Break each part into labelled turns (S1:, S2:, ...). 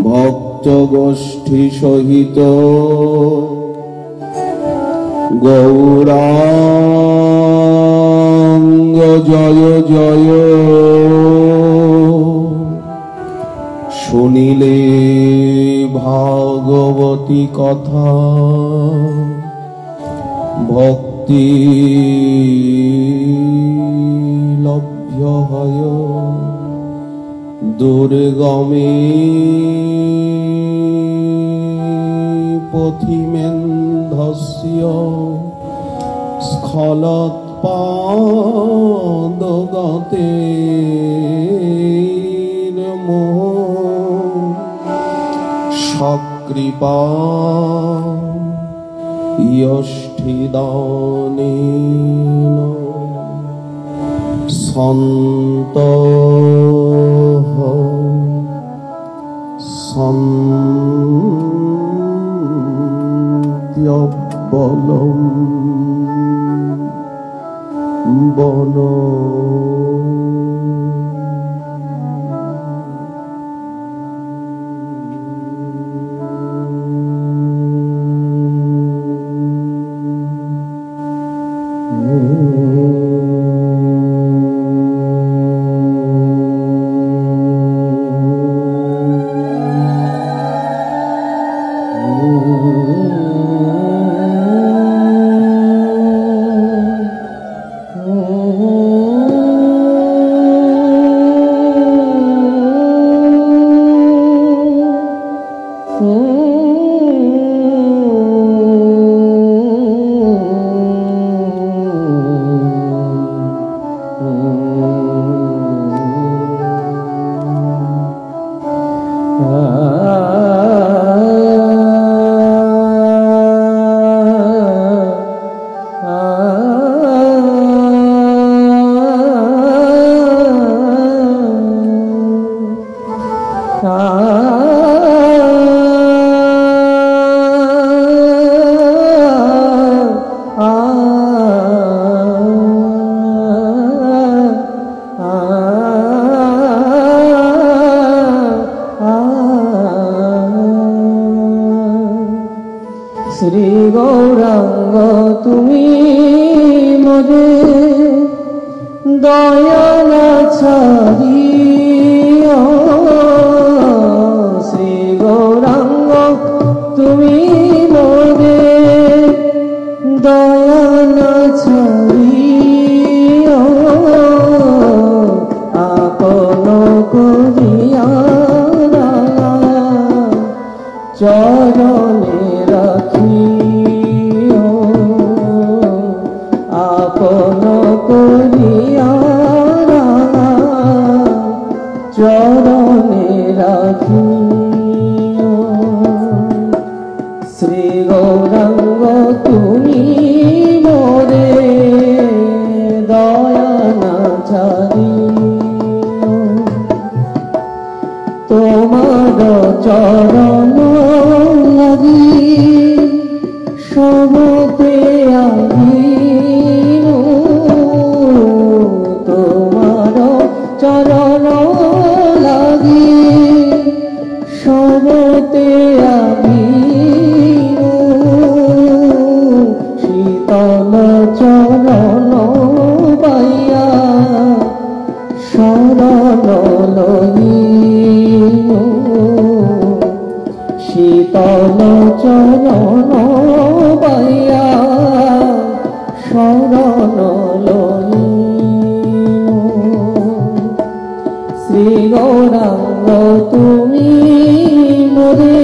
S1: ভক্ত গোষ্ঠী সহিত গৌরাঙ্গ জয় জয় শুনিলে ভাগবতী কথা ভক্তি লভ্য হয় দুর্গমে পথিমেন্ধস্য স্খলৎপাদগতে সকৃপা ইয়ষ্ঠিদানেন সন্তঃ সন্ত্যবলম্ বন
S2: শ্রী গৌরাঙ্গ তুমি মোরে দয়া না ছাড়িও শ্রী গৌরাঙ্গ তুমি মোরে দয়া না ছাড়িও আপন করিয়া চরণে রাখিও আপন করিয়া চরণে রাখিও শ্রী গৌরাঙ্গ তুমি মোরে দয়া না ছাড়িও তোমার চরণ লাগি সবতে আইনু তোমার চরণ লাগি সবতে আইনু শীতল চরণ পাইয়া শরণ লইনু শীতল চরণ পাইয়া শরণ লইনু শ্রী গৌরাঙ্গ তুমি মোরে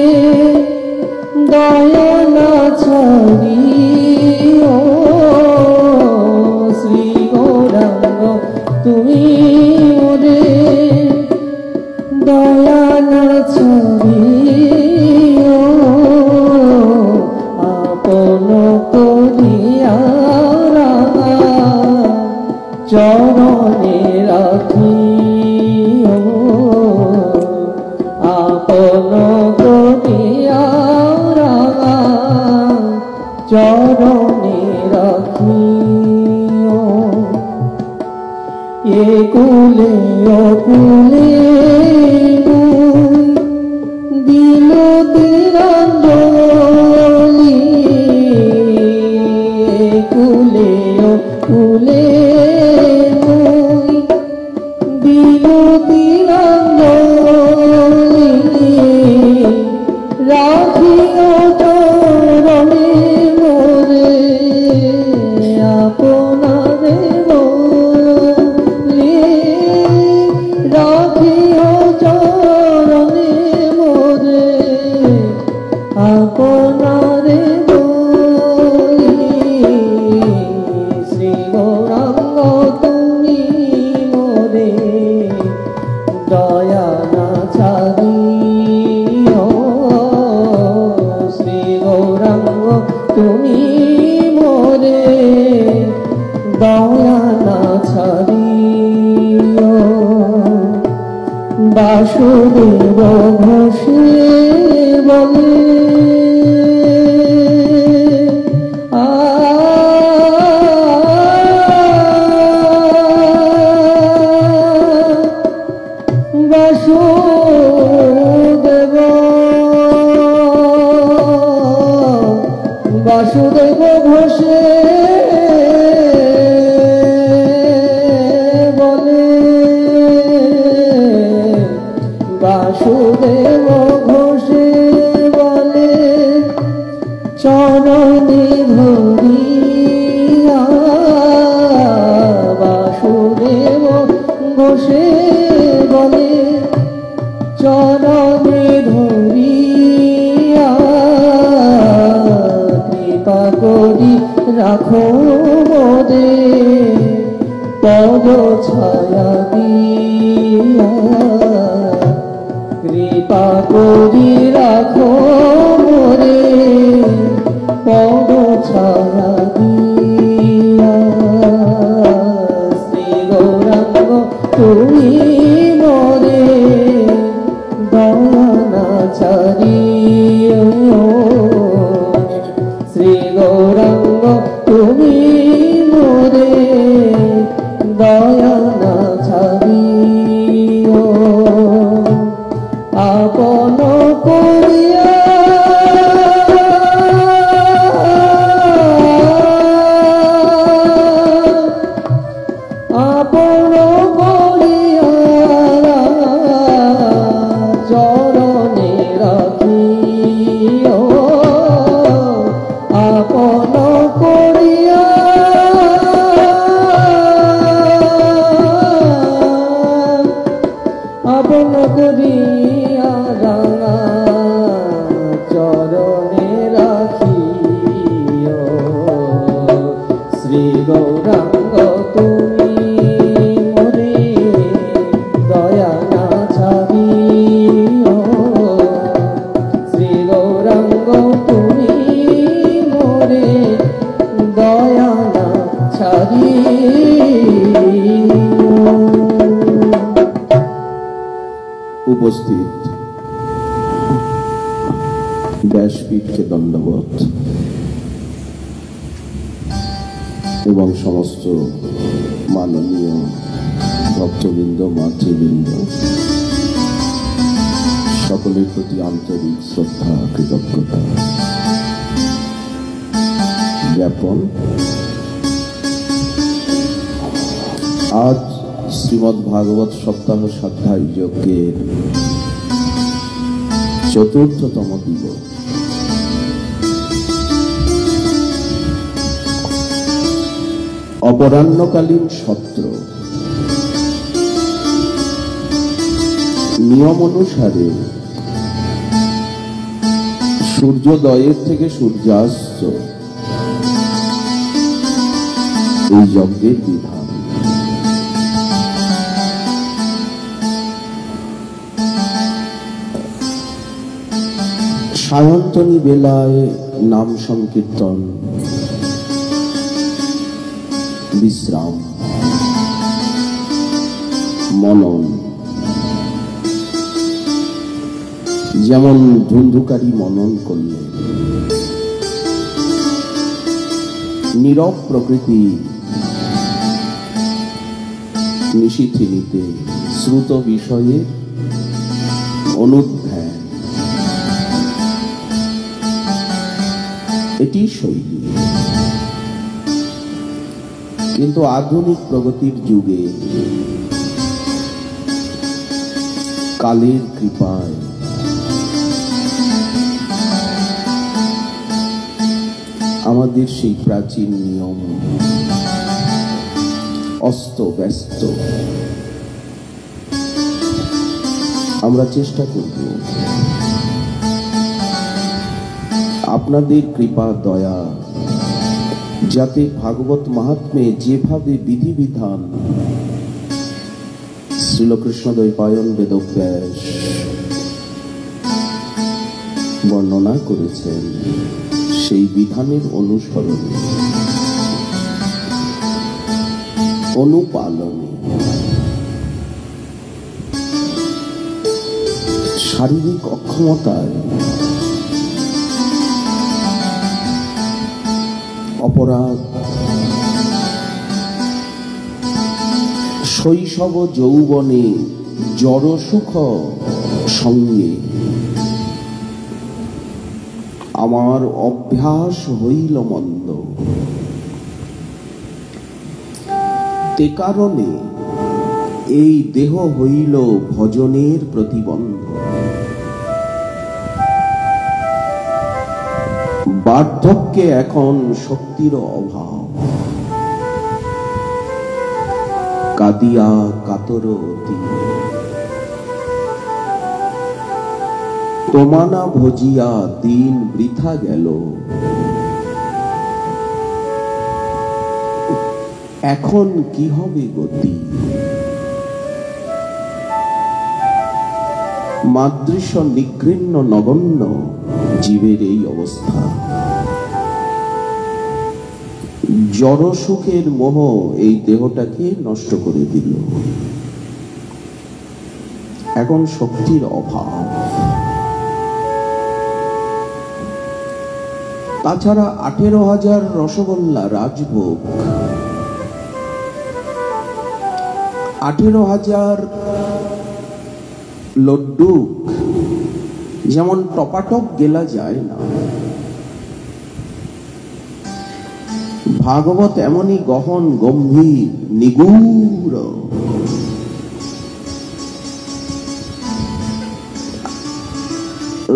S2: দয়া না ছাড়িও শ্রী গৌরাঙ্গ তুমি মোরে দয়া না ছাড়িও আপন করিয়া চরণে রাখিও আপন করিয়া চরণে রাখিও একুলে অকুলে বাসুদেব ঘোষে বলে চরণে ধরিয়া বাসুদেব ঘোষে বলে চরণে ধরিয়া কৃপা করি রাখো মোরে পদ ছায়া দিয়া কৃপা করি রাখো মোরে পদ ছায়া দিয়া শ্রী গৌরাঙ্গ তুমি মোরে দয়া না ছাড়িও শ্রী গৌরাঙ্গ তুমি মোরে দয়া না ছাড়িও আপন করিয়া আপন করিয়া চরণে রাখিও আপন করিয়া আপন করিয়া রাঙা চরণে রাখিও শ্রী গৌরাঙ্গ তুমি মোরে দয়া না ছাড়িও শ্রী গৌরাঙ্গ তুমি মোরে দয়া না ছাড়িও।
S1: উপস্থিত ব্যাসপীঠকে দণ্ডবোধ এবং সমস্ত মাননীয় ভক্তবৃন্দ মাতৃবৃন্দ সকলের প্রতি আন্তরিক শ্রদ্ধা কৃতজ্ঞতা জ্ঞাপন। আজ শ্রীমদ্ ভাগবত সপ্তাহ সাধ্যায় যজ্ঞের চতুর্থতম দিবস। অপরাহ্নকালীন সত্র। নিয়ম অনুসারে সূর্যোদয়ের থেকে সূর্যাস্ত এই যজ্ঞের বিধান। সায়ন্তনী বেলায় নাম সংকীর্তন, বিশ্রাম, মনন, যেমন ধুন্ধুকারী মনন করলে নীরব প্রকৃতি নিশিথিনীতে শ্রুত বিষয়ে অনুধ্যান, এটি শৈলী। কিন্তু আধুনিক প্রগতির যুগে কালের কৃপায় আমাদের সেই প্রাচীন নিয়ম অস্ত ব্যস্ত। আমরা চেষ্টা করব আপনাদের কৃপা দয়া যাতে ভাগবত মাহাত্ম্যে যেভাবে বিধিবিধান শ্রীলকৃষ্ণদ্বৈপায়ন বেদব্যাস বর্ণনা করেছেন, সেই বিধানের অনুসরণে অনুপালনে শারীরিক অক্ষমতায় অপরাধ, শৈশব যৌবনে জড় সুখ সঙ্গে আমার অভ্যাস হইল মন্দ, তে কারণে এই দেহ হইল ভজনের প্রতিবন্ধ। বার্ধক্যে এখন শক্তির অভাব, কাদিয়া কাতরতি তোমানা ভজিয়া দিন বৃথা গেল, এখন কি হবে গতি। মাদৃশ নিগৃহ্ণ নগণ্য জীবের এই অবস্থা, জড় সুখের মোহ এই দেহটাকে নষ্ট করে দিল। এখন শক্তির অভাব, তাছাড়া 18,000 রসগোল্লা রাজভোগ, 18,000 লড্ডু যেমন টপাটপ গেলা যায় না, ভাগবত এমনই গহন গম্ভীর নিগূঢ়।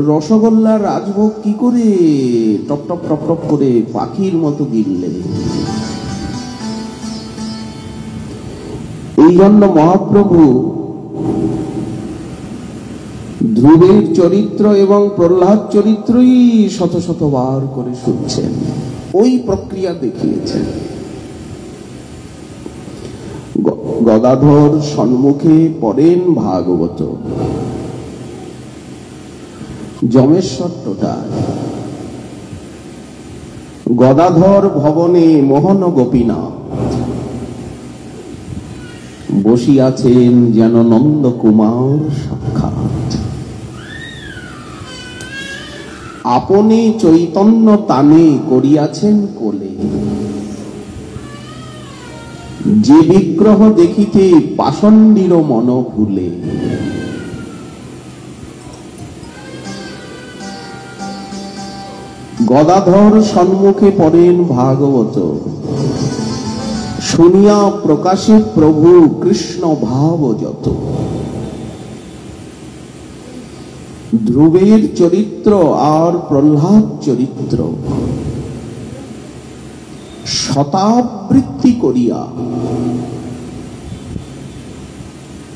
S1: রসগোল্লা রাজভোগ কি করে টপ টপ টপ টপ করে পাখির মতো গিললে। এই জন্য মহাপ্রভু ধ্রুবের চরিত্র এবং প্রহ্লাদ চরিত্রই শত শতবার করে শুনছেন, ওই প্রক্রিয়া দেখিয়েছেন। গদাধর সম্মুখে পড়েন ভাগবত, যমেশ্বর টোটায়, গদাধর ভবনে মোহন গোপীনাথ বসিয়াছেন যেন নন্দ কুমার সাক্ষাৎ। আপনি চৈতন্য তানে করিয়াছেন কোলে, যে বিগ্রহ দেখিতে পাষণ্ডীর মন ভুলে। গদাধর সম্মুখে পড়েন ভাগবত, শুনিয়া প্রকাশে প্রভু কৃষ্ণ ভাব যত। ধ্রুবের চরিত্র আর প্রহ্লাদ চরিত্র শতাবৃত্তি করিয়া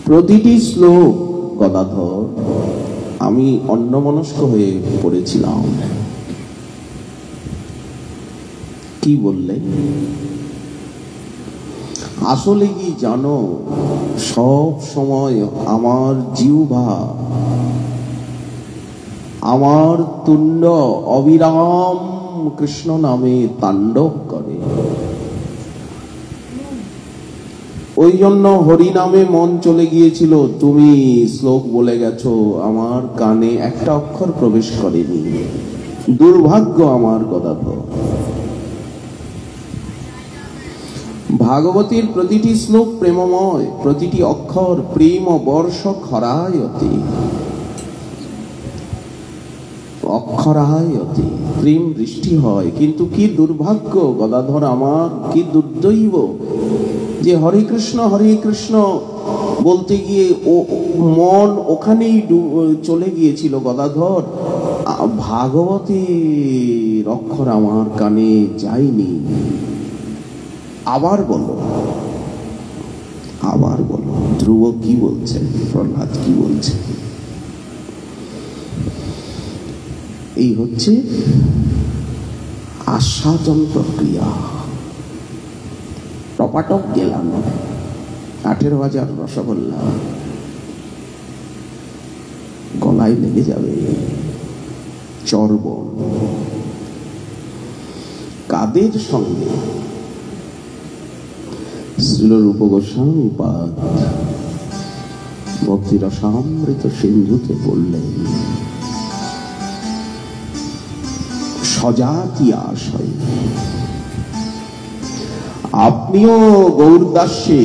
S1: প্রতিটি শ্লোক গদাধর আমি অন্যমনস্ক হয়ে পড়েছিলাম। কি বললে? আসলে কি জানো, সব সময় আমার জিহ্বা, আমার তুণ্ড অবিরাম কৃষ্ণ নামে তাণ্ডব করে। ওই জন্য হরি নামে মন চলে গিয়েছিল। তুমি শ্লোক বলে গেছো, আমার কানে একটা অক্ষর প্রবেশ করেনি। দুর্ভাগ্য আমার গদাধর। ভাগবতীর প্রতিটি শ্লোক প্রেমময়, প্রতিটি অক্ষর প্রেম বর্ষ খরায়তে, অক্ষরায়তে প্রেম বৃষ্টি হয়। কিন্তু কি দুর্ভাগ্য গদাধর আমার, কি দুর্দৈব যে হরে কৃষ্ণ বলতে গিয়ে ও মন ওখানেই চলে গিয়েছিল গদাধর। ভাগবতের অক্ষর আমার কানে যায়নি। আবার বলো, আবার বলো, ধ্রুব কি বলছে, প্রহ্লাদ কি বলছে। এই হচ্ছে আস্বাদন প্রক্রিয়া। টপাটপ গেলাম, 18,000 রসগোল্লা গলায় লেগে যাবে, চর্বণ। কাদের সঙ্গে? শ্রীল রূপ গোস্বামী পাদ ভক্তি রসামৃত সিন্ধুতে বললেন, সজাতি আশয় আপনিও গৌরদাস্যে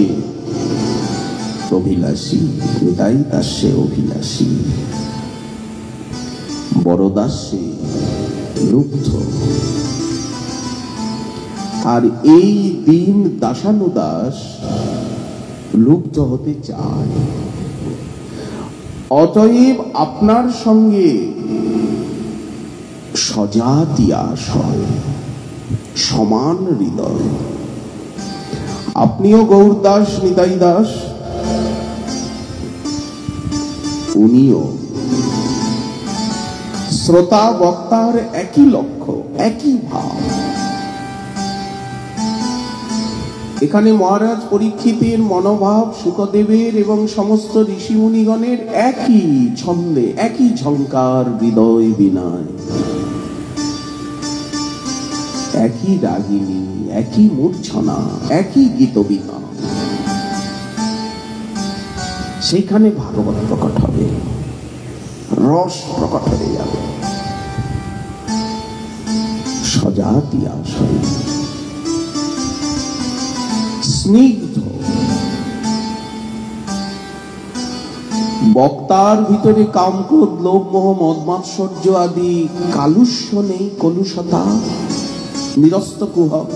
S1: অভিলাষী, নিতাই দাস্যে অভিলাষী, বড়দাস্যে লুব্ধ। আর এই দিন দাসানুদাস লুব্ধ হতে চায়। অতএব আপনার সঙ্গে সজাতি আশয়, সমান হৃদয়। আপনিও গৌরদাস, নিতাই দাস, উনিও। শ্রোতা বক্তার একই লক্ষ্য, একই ভাব। এখানে মহারাজ পরীক্ষিতের মনোভাব, শুকদেবের এবং সমস্ত ঋষিমুনিগণের একই ছন্দে, একই ঝঙ্কার, হৃদয় বিনয়, একই রাগিনী, একই মূর্ছনা, একই গীতবিনা। সেইখানে ভাগবত প্রকট হবে, রস প্রকট হয়ে যাবে। সজাতি আশয়, স্নিগ্ধ। বক্তার ভিতরে কামক্রোধ, লোভ, মোহ, মদমাৎসর্য আদি কালুষ্য নেই, কলুষতা, নিরস্ত কুহক।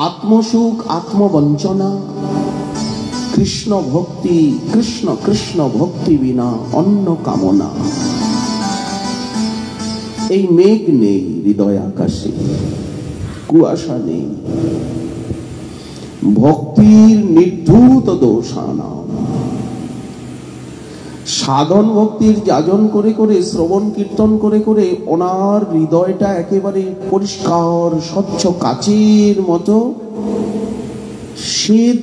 S1: আত্মসুখ, আত্মবঞ্চনা, কৃষ্ণ ভক্তি, কৃষ্ণ কৃষ্ণ ভক্তি বিনা অন্য কামনা। এই মেঘ নেই হৃদয় আকাশে, কুয়াশা নেই। ভক্তির নির্ধূত দোষানা, সাধন ভক্তির যাজন করে করে, শ্রবণ কীর্তন করে করে ওনার হৃদয়টা একেবারে পরিষ্কার স্বচ্ছ কাচের মতো, শ্বেত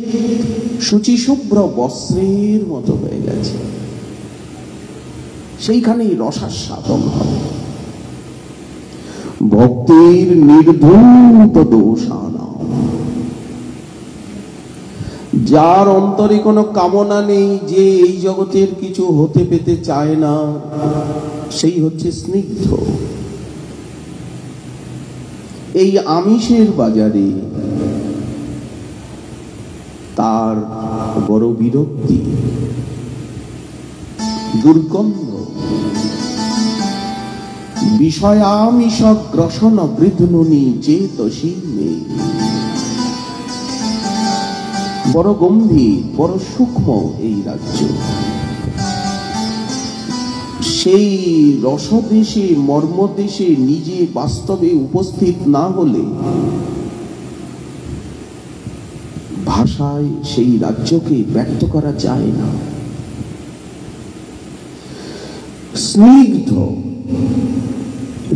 S1: শুচিশুভ্র বস্ত্রের মতো হয়ে গেছে। সেইখানেই রসাস্বাদন হবে। ভক্তির নির্ধূত দোষানা, যার অন্তরে কোনো কামনা নেই, যে এই জগতের কিছু হতে পেতে চায় না, সেই হচ্ছে স্নিগ্ধ। এই আমিষের বাজারে তার বড় বিরক্তি, দুর্গন্ধ। বিষয়ামিষ গ্রসন বৃদ্ধনুনি চেতসী মে। বড় গম্ভীর, বড় সূক্ষ্ম এই রাজ্য। সেই রসদেশে, মর্মদেশে নিজে বাস্তবে উপস্থিত না হলে ভাষায় সেই রাজ্যকে ব্যক্ত করা যায় না। স্নিগ্ধ,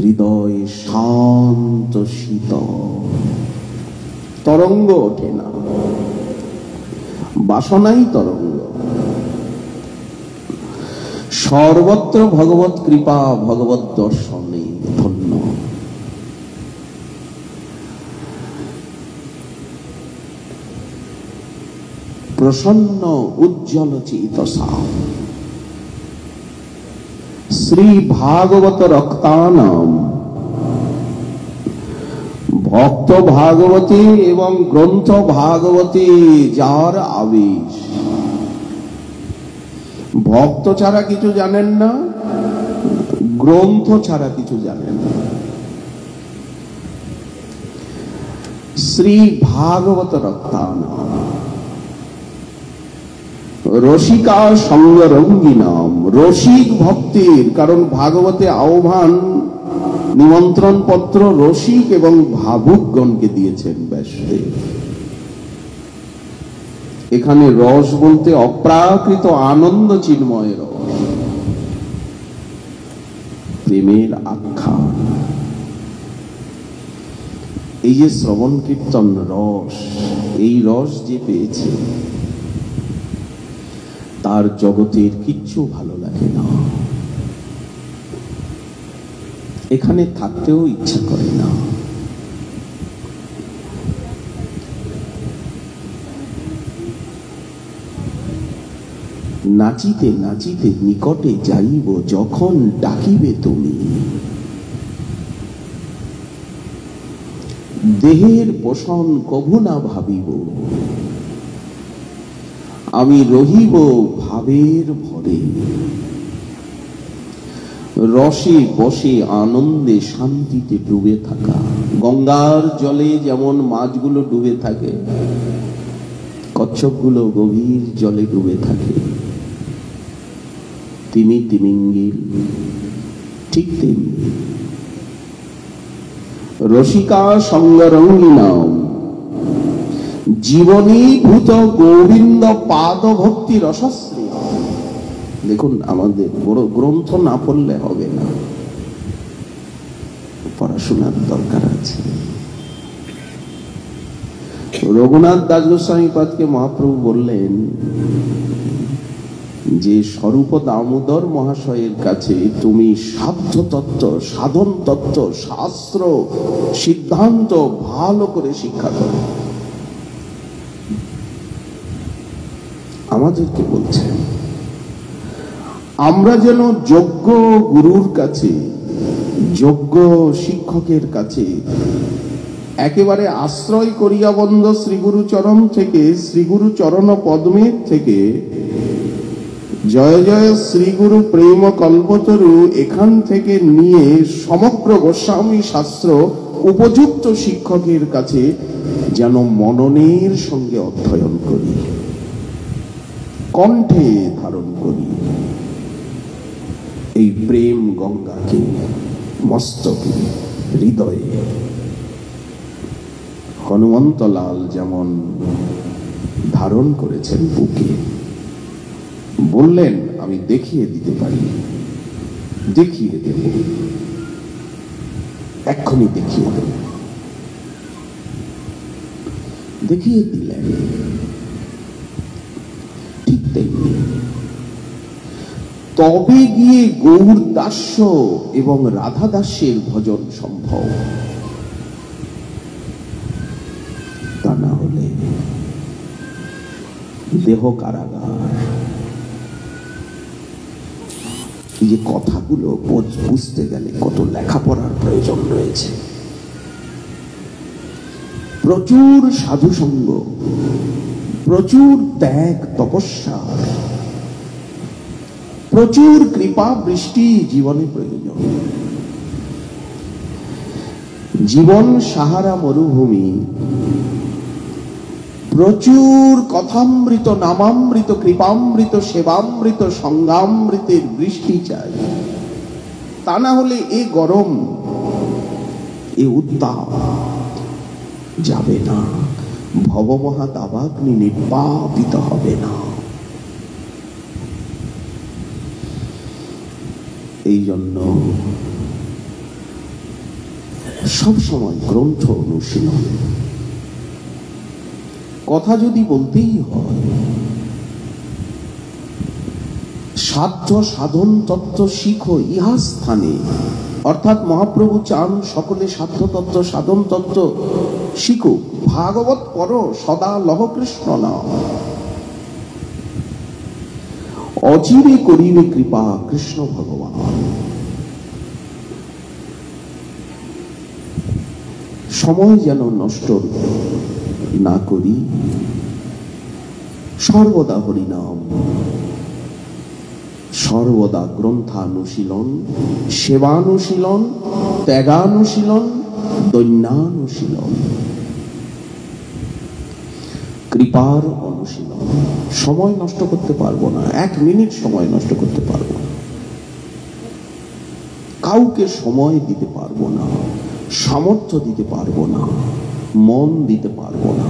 S1: হৃদয় শান্ত শীতল, তরঙ্গ ওঠে না, বাসনাই তরঙ্গ। সর্বত্র ভগবত কৃপা, ভগবত দর্শনে ধন্য। প্রসন্ন উজ্জ্বল চেতসা, শ্রী ভাগবত রক্তানাম। ভক্ত ভাগবতী এবং গ্রন্থ ভাগবতী যার আবেশ। ভক্ত ছাড়া কিছু জানেন না, গ্রন্থ ছাড়া কিছু জানেন না। শ্রী ভাগবত রক্তানাম, রসিকা সঙ্গরঙ্গিনাম। রসিক ভক্তির, কারণ ভাগবতে আহ্বান, নিমন্ত্রণ পত্র রসিক এবং ভাবুকগণকে দিয়েছেন ব্যাসদেব। এখানে রস বলতে অপ্রাকৃত আনন্দ চিন্ময় রস, প্রেমের আখ্যান। এই যে শ্রবণ কীর্তন রস, এই রস যে পেয়েছে তার জগতের কিচ্ছু ভালো লাগে না, এখানে থাকতেও ইচ্ছা করে না। নাচিতে নাচিতে নিকটে যাইব, যখন ডাকিবে তুমি। দেহের পোষণ কভু না ভাবিব, আমি রহিব ভাবের ভরে। রসে বসে আনন্দে শান্তিতে ডুবে থাকা। গঙ্গার জলে যেমন মাছগুলো ডুবে থাকে, কচ্ছপগুলো গভীর জলে ডুবে থাকে, তিমি তিমিঙ্গিল ঠিক তেমনি রসিকা সঙ্গরঙ্গিনাম জীবনীভূত গোবিন্দ পাদ ভক্তি রসশ্রী। দেখুন, আমাদের বড় গ্রন্থ না পড়লে হবে না, পড়াশোনার দরকার আছে। রঘুনাথ দাস গোস্বামী পাদকে মহাপ্রভু বললেন যে স্বরূপ দামোদর মহাশয়ের কাছে তুমি সাধ্য তত্ত্ব, সাধন তত্ত্ব, শাস্ত্র, সিদ্ধান্ত ভালো করে শিক্ষা করো। আমাদেরকে বলছেন আমরা যেন যোগ্য গুরুর কাছে, যোগ্য শিক্ষকের কাছে একেবারে আশ্রয় করিয়া বন্ধ শ্রীগুরু চরণ থেকে, শ্রীগুরু চরণ পদ্মের থেকে জয় জয় শ্রীগুরু প্রেম কল্পতরু এখান থেকে নিয়ে সমগ্র গোস্বামী শাস্ত্র উপযুক্ত শিক্ষকের কাছে যেন মননের সঙ্গে অধ্যয়ন করি, কণ্ঠে ধারণ করি এই প্রেম গঙ্গাকে, মস্তকে, হৃদয়ে। হনুমন্তলাল যেমন ধারণ করেছেন বুকে, বললেন আমি দেখিয়ে দিতে পারি, দেখিয়ে দেব, এক্ষুনি দেখিয়ে দেব। দেখিয়ে দিলেন। ঠিক তেমনি তবে গিয়ে গৌর দাস্য এবং রাধা দাস্যের ভজন সম্ভব, তা না হলে দেহ কারাগার। এই যে কথাগুলো বুঝতে গেলে কত লেখাপড়ার প্রয়োজন রয়েছে। প্রচুর সাধু সঙ্গ, প্রচুর ত্যাগ তপস্যা, প্রচুর কৃপা বৃষ্টি জীবনে প্রয়োজন। জীবন সাহারা মরুভূমি, প্রচুর কথামৃত, নামামৃত, কৃপামৃত, সেবামৃত, সঙ্গামৃতের বৃষ্টি চাই। তা না হলে এ গরম, এ উত্তাপ যাবে না, ভবমহা দাবাগ্নি নির্বাপিত হবে না। এই জন্য সবসময় গ্রন্থ অনুশীলন। কথা যদি বলতেই হয়, সাধ্য সাধন তত্ত্ব শিখো ইহা স্থানে, অর্থাৎ মহাপ্রভু চান সকলে সাধ্য তত্ত্ব, সাধন তত্ত্ব শিখো। ভাগবত পড়ো, সদা লহ কৃষ্ণ নাম, অচিরে করিবে কৃপা কৃষ্ণ ভগবান। সময় যেন নষ্ট না করি, সর্বদা হরিনাম, সর্বদা গ্রন্থানুশীলন, সেবানুশীলন, ত্যাগানুশীলন, দৈন্যানুশীলন, কৃপার অনুশীলন। সময় নষ্ট করতে পারবো না, 1 মিনিট সময় নষ্ট করতে পারবো না, কাউকে সময় দিতে পারবো না, সামর্থ্য দিতে পারবো না, মন দিতে পারবো না।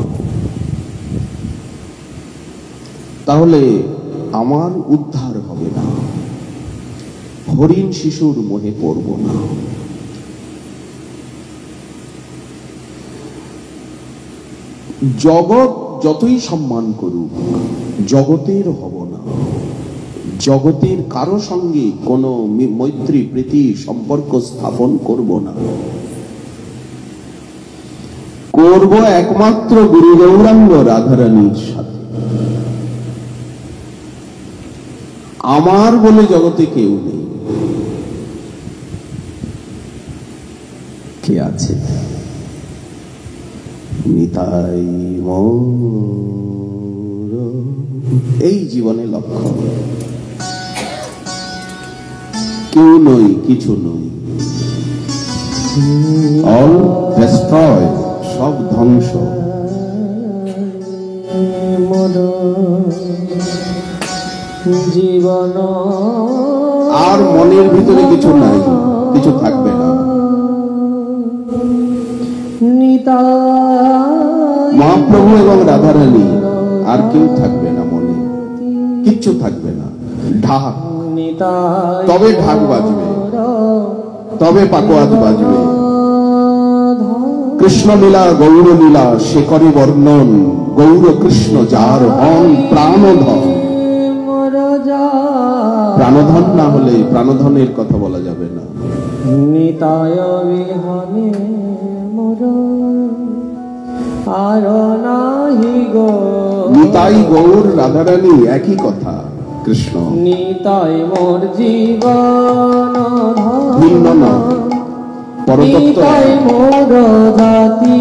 S1: তাহলে আমার উদ্ধার হবে না, হরিণ শিশুর মোহে পড়ব না। জগৎ যতই সম্মান করুক, জগতের হব না, জগতের কারো সঙ্গে কোনো মৈত্রী প্রীতি সম্পর্ক স্থাপন করব না। করব একমাত্র গুরু গৌরাঙ্গ রাধারানীর সাথে। আমার বলে জগতে কেউ নেই। কে আছে? নিতাই মোর এই জীবনে লক্ষ্য। কেউ নই, কিছু নই, অল ডেস্ট্রয়, সব ধ্বংস।
S2: জীবন
S1: আর মনের ভিতরে কিছু নাই। কিছু থাকবে না।
S2: নিতাই
S1: মহাপ্রভু এবং রাধারানী, আর কেউ থাকবে না মনে, কিচ্ছু থাকবে না। ঢাক,
S2: নিতাই
S1: তবে ঢাক বাজবে, তবে পাকোয়াজ বাজবে। কৃষ্ণ লীলা গৌর লীলা সে করে বর্ণন, গৌর কৃষ্ণ যার হন প্রাণধন। প্রাণধন না হলে প্রাণধনের কথা বলা যাবে না।
S2: নিতাই বিহনে মোর আর নাহি গো।
S1: নিতাই গৌর রাধারানী একই কথা। কৃষ্ণ
S2: নিতাই মোর জীবন
S1: ভিন্ন নয়, পরতত্ত্ব
S2: নিতাই মোর জাতি,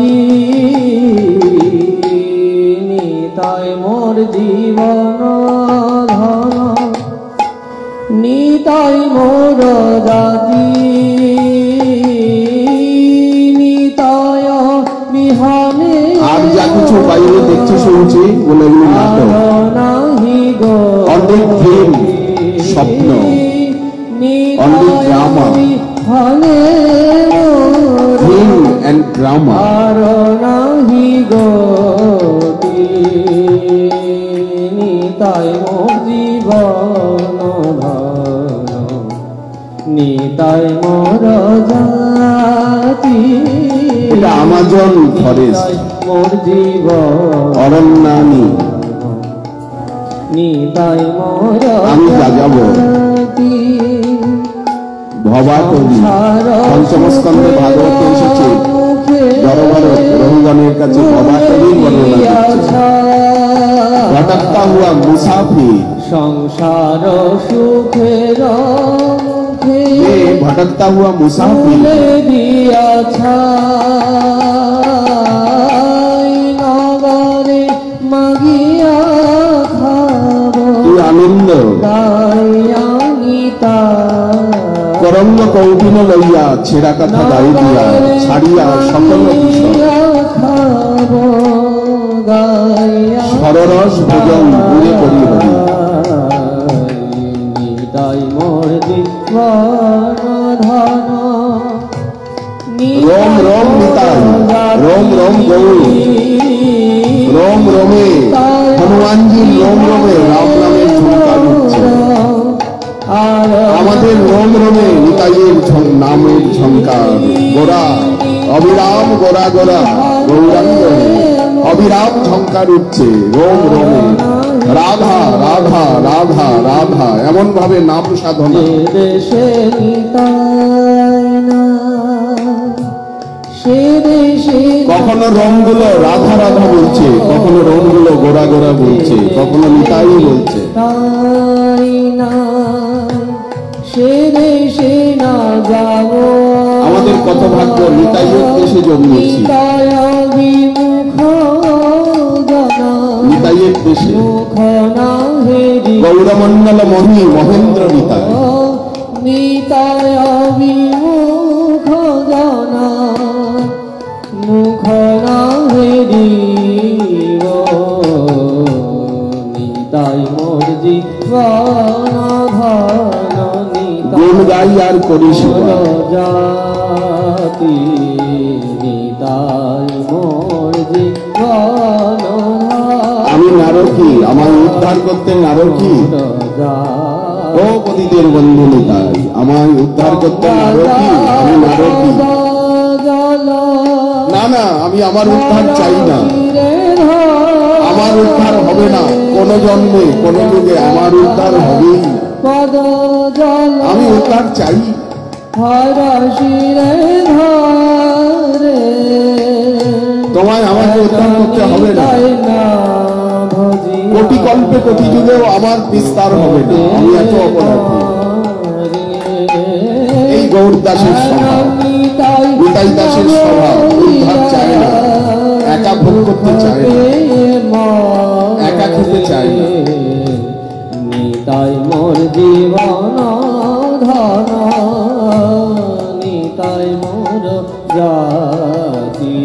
S2: নিতাই মোর জীবন ধন, নিতাই মোর জাতি, নিতায় বিহানে
S1: আর যা কিছু বাইরে দেখছি শুনছি বলে এগুলো নাটক,
S2: নাহি গো।
S1: অনেক ভ্রম, স্বপ্ন, অনেক ড্রামা, ভ্রম এন্ড ড্রামা।
S2: আর নাহি গো নিতাই মোর জীবন ধন, নিতাই মোর জাতি,
S1: এটা আমাজন ফরেস্ট,
S2: মোর জীবন
S1: অরণ্যানী।
S2: নিতাই মোর
S1: আমি যাযাবো
S2: জাতি।
S1: ভবাটবী, পঞ্চম স্কন্ধে ভাগবত এসেছে। জড়ভরত রঘুগণের কাছে ভবাটবীর বর্ণনা দিচ্ছে। ভটকতা হুয়া মুসাফির,
S2: সংসার সুখের মুখে
S1: ये भटकता हुआ मुसाफिर
S2: দিয়াছা নগরে মাগিয়া খাব
S1: तू आनंद
S2: গাইয়া
S1: করঙ্গ কৌপিন লইয়া ছেঁড়া কথা গাই দিয়া ছাড়িয়া সকল বিষয়
S2: খাব গাইয়া
S1: সররস ভোজন দূরে করি হরি।
S2: নিতাই মোর জীবন ধন,
S1: रोम रोम निताई, रोम रोम गौर, रोम रोमे हनुमान जी, रोम रोमे राम नामेर ঝঙ্কার উঠছে। আমাদের রোম রোমে নিতাইয়ের নামের ঝঙ্কার। গোরা অবিরাম, গোরা গোরা গৌরাঙ্গ অবিরাম ঝঙ্কার উঠছে রোম রোমে। রাধা রাধা রাধা রাধা এমন ভাবে নাম সাধনা।
S2: দেশে নিতাই না সে দেশে
S1: কখনো রোমগুলো রাধা রাধা বলছে, কখনো রোমগুলো গোরা গোরা বলছে, কখনো নিতাই বলছে।
S2: তাই না সে দেশে না যাব।
S1: আমাদের কত ভাগ্য নিতাইয়ের দেশে জন্মেছি,
S2: নিতাই বিমুখ জনা
S1: নিতাইয়ের দেশে।
S2: মুখ না হেরি
S1: গৌরমণ্ডল মহি মহেন্দ্র নিতাই।
S2: নিতাই বিমুখ জনা মুখ না হেরিব। নিতাই মোর জীবন ধন,
S1: গুণ
S2: নিতাই
S1: গাই আর করিস
S2: মোর জাতি, নিতাই মোর জীবন
S1: আমি নারকী, আমায় উদ্ধার করতে নারকী। ও পতিদের বন্ধু নিতাই, আমায় উদ্ধার করতে নারকী, আমি নারকী। না না, আমি আমার উদ্ধার চাই না, আমার উদ্ধার হবে না কোন জন্মে কোন যুগে, আমার উদ্ধার হবেই না। আমি উদ্ধার চাই। তোমায় আমাকে উদ্ধার করতে হবে না, কোটি কল্পে কোটি যুগেও আমার বিস্তার হবে না, আমি এত অপরাধী। এই গৌর দাসের স্বভাব, নিতাই দাসের স্বভাব। উদ্ধার চায় না, একা ভোগ করতে চায় না, একা খেতে চায় না।
S2: নিতাই মোর জীবন ধন, নিতাই মোর জাতি,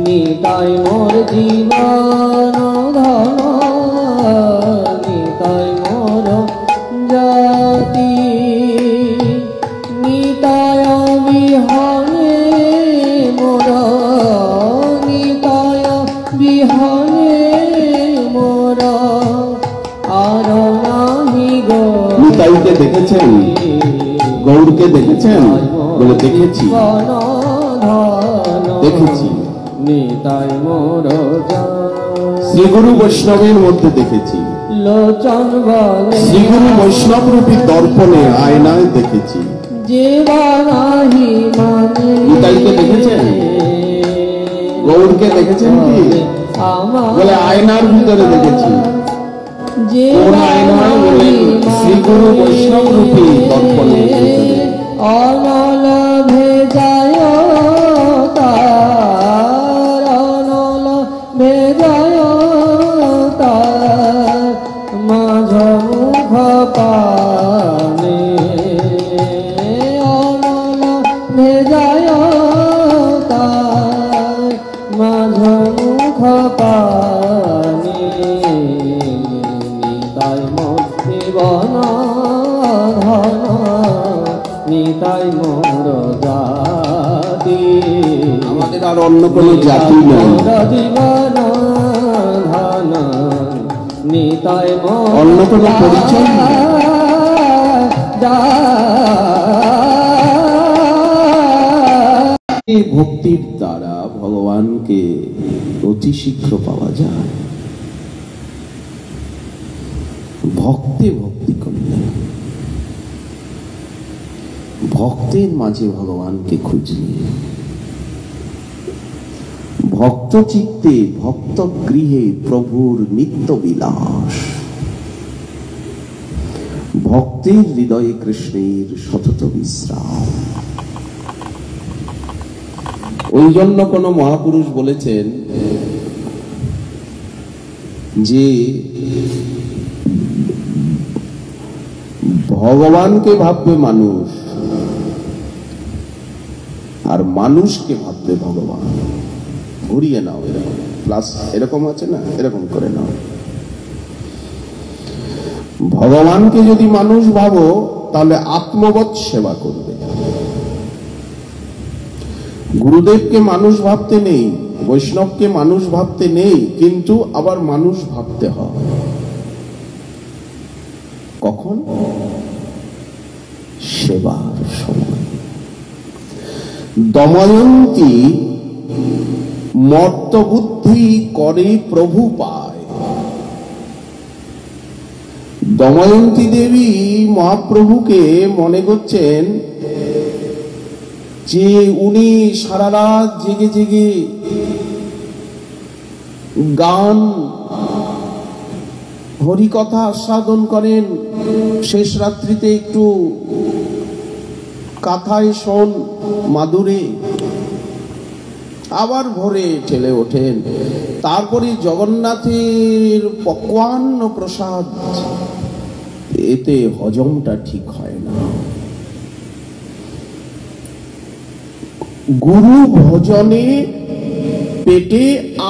S2: নিতাই মোর জীবন ধন, নিতাই মোর জাতি,
S1: নিতাইকে দেখেছেন? গৌরকে দেখেছেন? বলে দেখেছি, দেখেছি।
S2: নিতাই মোর
S1: শ্রীগুরু বৈষ্ণবের মধ্যে দেখেছি,
S2: লোচন বলে
S1: শ্রীগুরু বৈষ্ণব রূপী দর্পণে আয়নায় দেখেছি।
S2: জীবনাহি মানে
S1: নিতাইকে দেখেছেন? গৌরকে দেখেছেন কি? বলে আয়নার ভিতরে দেখেছি। কোন আয়নায়? বলে শ্রীগুরু বৈষ্ণব রূপী দর্পণে।
S2: অনল ভেজায় তার, অনল ভেজায় তার, মাঝ মুখ পানে অনল ভেজায় তার, মাঝ মুখ পানে নিতাই মোর জীবন ধন, নিতাই মোর জাতি।
S1: আমাদের আর অন্য কোনো জাতি নেই,
S2: জীবন ধন, নিতাই মোর
S1: অন্য কোনো পরিচয় নেই। এই ভক্তির দ্বারা ভগবানকে অতি শীঘ্র পাওয়া যায়। ভক্তে ভক্তি করলে, ভক্তের মাঝে ভগবানকে খুঁজলে, ভক্ত চিত্তে ভক্ত গৃহে প্রভুর নিত্য বিলাস, ভক্তের হৃদয়ে কৃষ্ণের সতত বিশ্রাম। ওই জন্য কোন মহাপুরুষ বলেছেন যে ভগবানকে ভাববে মানুষ, আর মানুষকে ভাববে ভগবান। ঘুরিয়ে নাও, এরকম প্লাস এরকম আছে না, এরকম করে নাও। ভগবানকে যদি মানুষ ভাবো তাহলে আত্মবৎ সেবা করবে। গুরুদেবকে মানুষ ভাবতে নেই, বৈষ্ণবকে মানুষ ভাবতে নেই, কিন্তু আবার মানুষ ভাবতে হয়। কখন? সেবার সময়। দময়ন্তী মর্তবুদ্ধি করে প্রভু পায়। দময়ন্তী দেবী মহাপ্রভুকে মনে করছেন যে উনি সারা রাত জেগে জেগে গান হরিকথা আস্বাদন করেন, শেষ রাত্রিতে একটু কাথায় শোন মাদুরে, আবার ভোরে ঠেলে ওঠেন। তারপরে জগন্নাথের পক্বান্ন প্রসাদ, এতে হজমটা ঠিক হয় না। গুরু ভজনে পেটে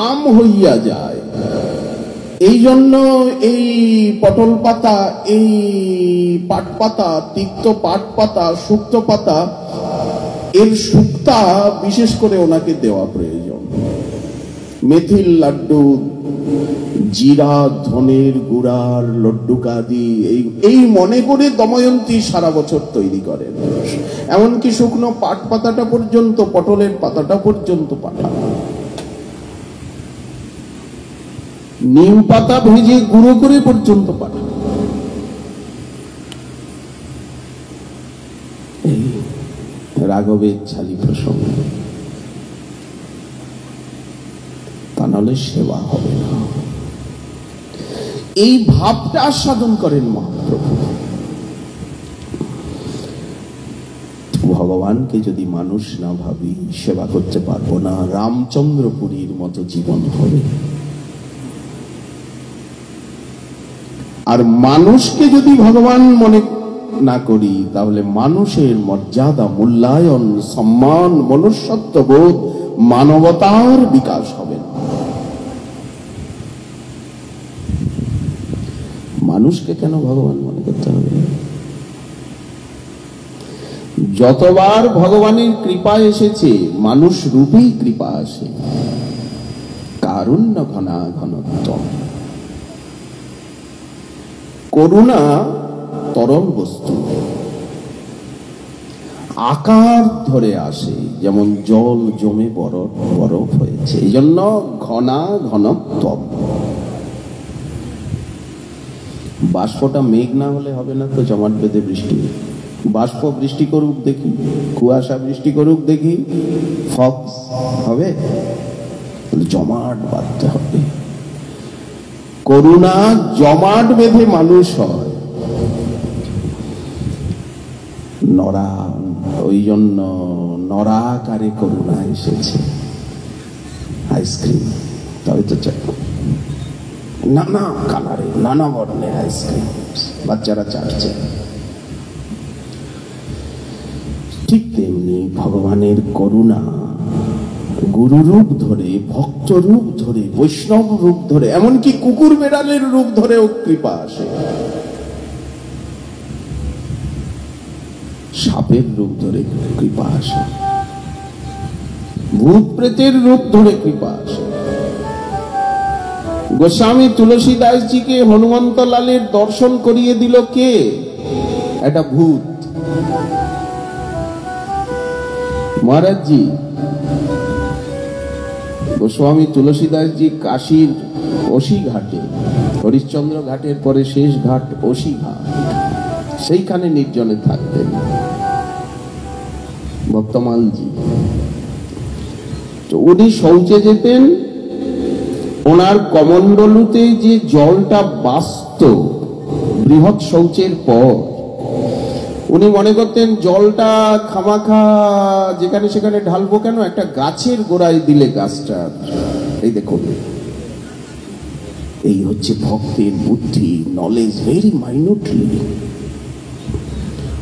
S1: আম হইয়া যায়। এই জন্য এই পটল পাতা, এই পাট পাতা, তিক্ত পাট পাতা, শুক্ত পাতা, এর শুক্তা বিশেষ করে ওনাকে দেওয়া প্রয়োজন। মেথির লাড্ডু, জিরা ধনের গুড়ার লড্ডু কাদি, এই মনে করে দময়ন্তী সারা বছর তৈরি করেন। এমনকি শুকনো পাট পাতাটা পর্যন্ত, পটলের পাতাটা পর্যন্ত পাঠান। নিম পাতা ভেজে গুঁড়ো করে পর্যন্ত পাঠান। রাঘবের ছালি প্রসঙ্গ, তা নাহলে সেবা হবে না। এই ভাবটা আস্বাদন করেন মহাপ্রভু। ভগবানকে যদি মানুষ না ভাবি সেবা করতে পারবো না। রামচন্দ্রপুরীর মতো জীবন হবে। আর মানুষকে যদি ভগবান মনে না করি তাহলে মানুষের মর্যাদা, মূল্যায়ন, সম্মান, মনুষ্যত্ববোধ, মানবতার বিকাশ হবে না। মানুষকে কেন ভগবান মনে করতে হবে? যতবার ভগবানের কৃপা এসেছে মানুষ রূপেই কৃপা আসে। কারুণ্য ঘনা ঘনত্ব, করুণা তরল বস্তু আকার ধরে আসে, যেমন জল জমে বরফ হয়েছে, এই জন্য ঘনা ঘনত্বম। বাষ্পটা মেঘ না হলে হবে না তো, জমাট বেঁধে বৃষ্টি। বাষ্প বৃষ্টি করুক দেখি, কুয়াশা বৃষ্টি করুক দেখি, ফক্স হবে? জমাট বাঁধতে হবে। করুণা জমাট বেঁধে মানুষ হয়, নরা, ওই জন্য নরাকারে করুণা এসেছে। আইসক্রিম তবে তো চাই, নানা কালারে নানা বর্ণের আইসক্রিম বাচ্চারা চাটছে। ঠিক তেমনি ভগবানের করুণা গুরু রূপ ধরে, ভক্ত রূপ ধরে, বৈষ্ণব রূপ ধরে, এমনকি কুকুর বেড়ালের রূপ ধরেও কৃপা আসে, সাপের রূপ ধরে কৃপা আসে, ভূত প্রেতের রূপ ধরে কৃপা আসে। গোস্বামী তুলসীদাসজিকে হনুমন্ত লালের দর্শন করিয়ে দিল কে? একটা ভূত। মহারাজজি, গোস্বামী তুলসীদাসজি কাশীর ওসি ঘাটে, হরিশ্চন্দ্র ঘাটের পরে শেষ ঘাট ওসি ঘাট, সেইখানে নির্জনে থাকতেন ভক্তমালজি। তো উনি শৌচে যেতেন, ওনার কমণ্ডলুতে যে জলটা বাস্ত বৃহৎ শৌচের পর, উনি মনে করতেন জলটা খামাখা যেখানে সেখানে ঢালবো কেন, একটা গাছের গোড়ায় দিলে গাছটা, এই দেখুন, এই হচ্ছে ভক্তের বুদ্ধি, নলেজ ভেরি মাইনুটলি।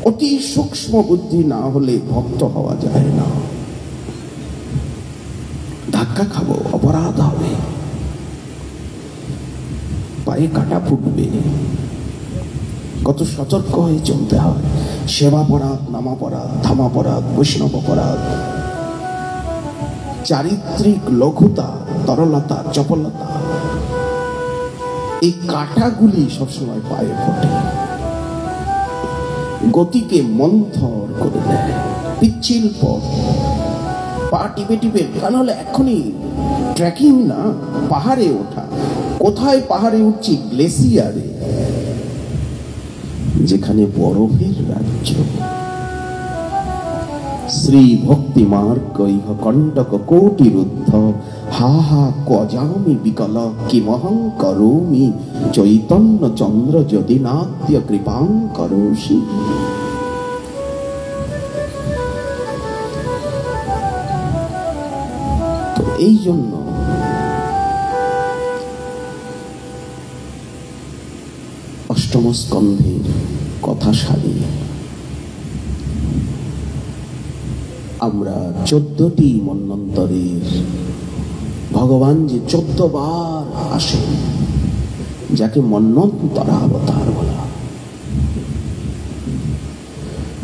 S1: অতি সূক্ষ্ম বুদ্ধি না হলে ভক্ত হওয়া যায় না। ধাক্কা খাবো, অপরাধ হবে, পায়ে কাটা ফুটবে, কত সতর্ক হয়ে চলতে হয়। সেবাপরাধ, নামাপরাধ, ধামাপরাধ, বৈষ্ণব অপরাধ, চারিত্রিক লঘুতা, তরলতা, চপলতা, এই কাঁটাগুলি সবসময় পায়ে ফোটে, গতিকে মন্থর করে দেয়, পিচ্ছিল পথ, পা টিপে টিপে, কেন হলে এখনই ট্রেকিং না, পাহাড়ে ওঠা। কোথায় পাহাড়ে উঠছি? গ্লেসিয়ারে, যেখানে বরফের রাজ্য। শ্রী ভক্তি মার্গ ইহ কণ্টক কোটি রুদ্ধ, হা হা কজামি বিকল কিমহং করোমি, চৈতন্য চন্দ্র যদি নাদ্য কৃপাং করোষি। তো এই জন্য অষ্টম স্কন্ধের কথা সারি আমরা 14টি মন্বন্তরের ভগবান যে 14 বার আসেন, যাকে মন্বন্তরাবতার বলা,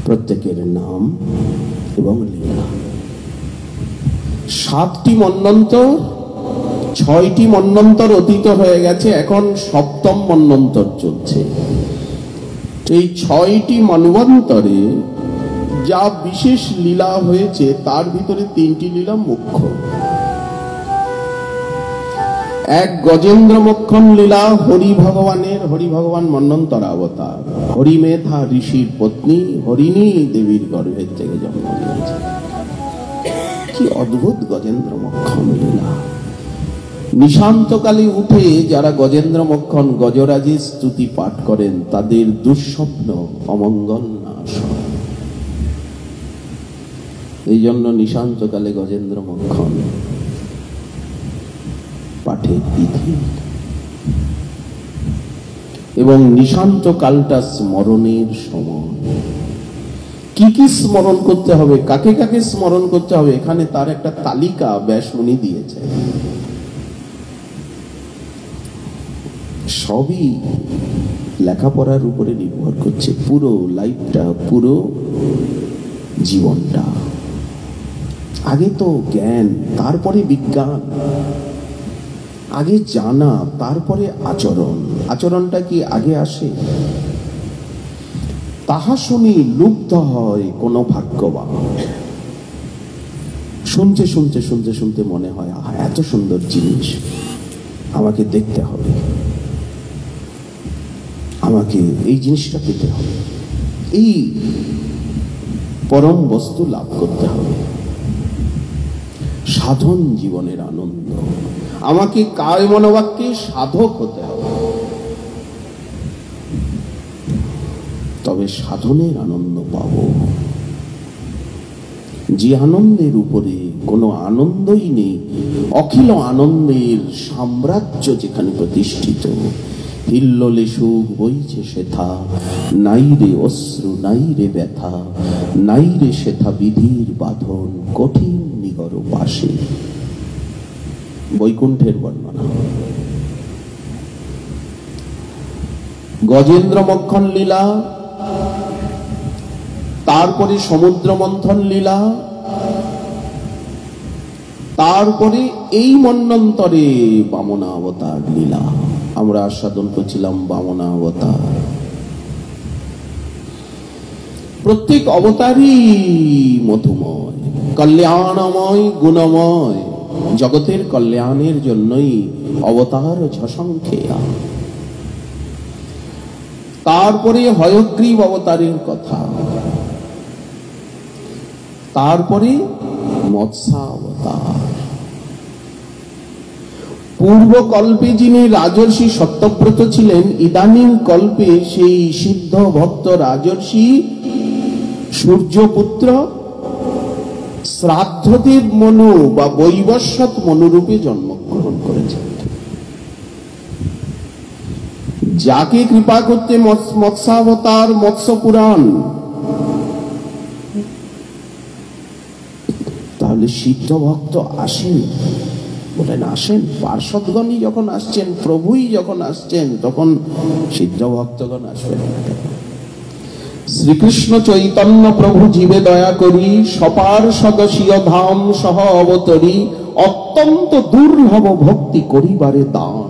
S1: প্রত্যেকের নাম এবং লীলা। 7টি মন্বন্তর, 6টি মন্বন্তর অতীত হয়ে গেছে, এখন 7ম মন্বন্তর চলছে। এই 6টি মন্বন্তরে যা বিশেষ লীলা হয়েছে, তার ভিতরে 3টি লীলা মুখ্য। এক গজেন্দ্র মোক্ষণ লীলা, হরি ভগবানের, হরি ভগবান মন্বন্তরাবতার, হরিমেধা ঋষির পত্নী হরিণী দেবীর গর্ভের থেকে জন্ম নিয়েছে। কি অদ্ভুত গজেন্দ্র মোক্ষণ লীলা! নিশান্তকালে উঠে যারা গজেন্দ্র মোক্ষণ গজরাজের স্তুতি পাঠ করেন, তাদের দুঃস্বপ্ন অমঙ্গল নাশ হয়। এই জন্য নিশান্তকালে গজেন্দ্র মোক্ষণ পাঠের বিধি, এবং নিশান্তকালটা স্মরণের সময়। কি কি স্মরণ করতে হবে, কাকে কাকে স্মরণ করতে হবে, এখানে তার একটা তালিকা ব্যাসমুনি দিয়েছে। সবই লেখাপড়ার উপরে নির্ভর করছে, পুরো লাইফটা, পুরো জীবনটা। আগে তো জ্ঞান, তারপরে বিজ্ঞান, আগে জানা, তারপরে আচরণ। আচরণটা কি আগে আসে? তাহা শুনি লুব্ধ হয় কোন ভাগ্যবান। শুনতে শুনতে শুনতে শুনতে মনে হয় আহা, এত সুন্দর জিনিস, আমাকে দেখতে হবে, আমাকে এই জিনিসটা পেতে হবে, এই পরম বস্তু লাভ করতে হবে। সাধন জীবনের আনন্দ, আমাকে কায় মনোবাক্যে সাধক হতে হবে, তবে সাধনের আনন্দ পাব। যে আনন্দের উপরে কোনো আনন্দই নেই, অখিল আনন্দের সাম্রাজ্য যেখানে প্রতিষ্ঠিত, হিল্লোলে সুখ বইছে সেথা, নাই রে অশ্রু নাই রে ব্যথা, নাই রে সেথা বিধির বাঁধন, কঠিন নিগর পাশে। বৈকুণ্ঠের বর্ণনা। গজেন্দ্র মক্ষণ লীলা, তারপরে সমুদ্র মন্থন লীলা, তারপরে এই মন্বন্তরে বামনাবতার লীলা। আমরা আস্বাদন করছিলাম বামনাবতার। প্রত্যেক অবতারই মধুময়, কল্যাণময়, গুণময়। জগতের কল্যাণের জন্যই অবতার ঝসংখ্যা। তারপরে হয়গ্রীব অবতারের কথা, তারপরে মৎস্যাবতার। পূর্বকল্পে যিনি রাজর্ষি সত্যব্রত ছিলেন, ইদানীং কল্পে সেই সিদ্ধ ভক্ত রাজর্ষি সূর্যপুত্র শ্রাদ্ধদেব মনু বা বৈবস্বত মনুরূপে জন্মগ্রহণ করেছেন। যাকে কৃপা করতে মৎস্যাবতার, মৎস্য পুরাণ। তাহলে সিদ্ধ ভক্ত আসেন, বলেন আসেন। পার্শ্বদগণই যখন আসছেন, প্রভুই যখন আসছেন, তখন সিদ্ধ ভক্তগণ আসবেন না কেন? শ্রীকৃষ্ণ চৈতন্য প্রভু জীবে দয়া করি, সপার্ষদশীয় ধাম সহ অবতরী, অত্যন্ত দুর্লভ ভক্তি করিবারে দান।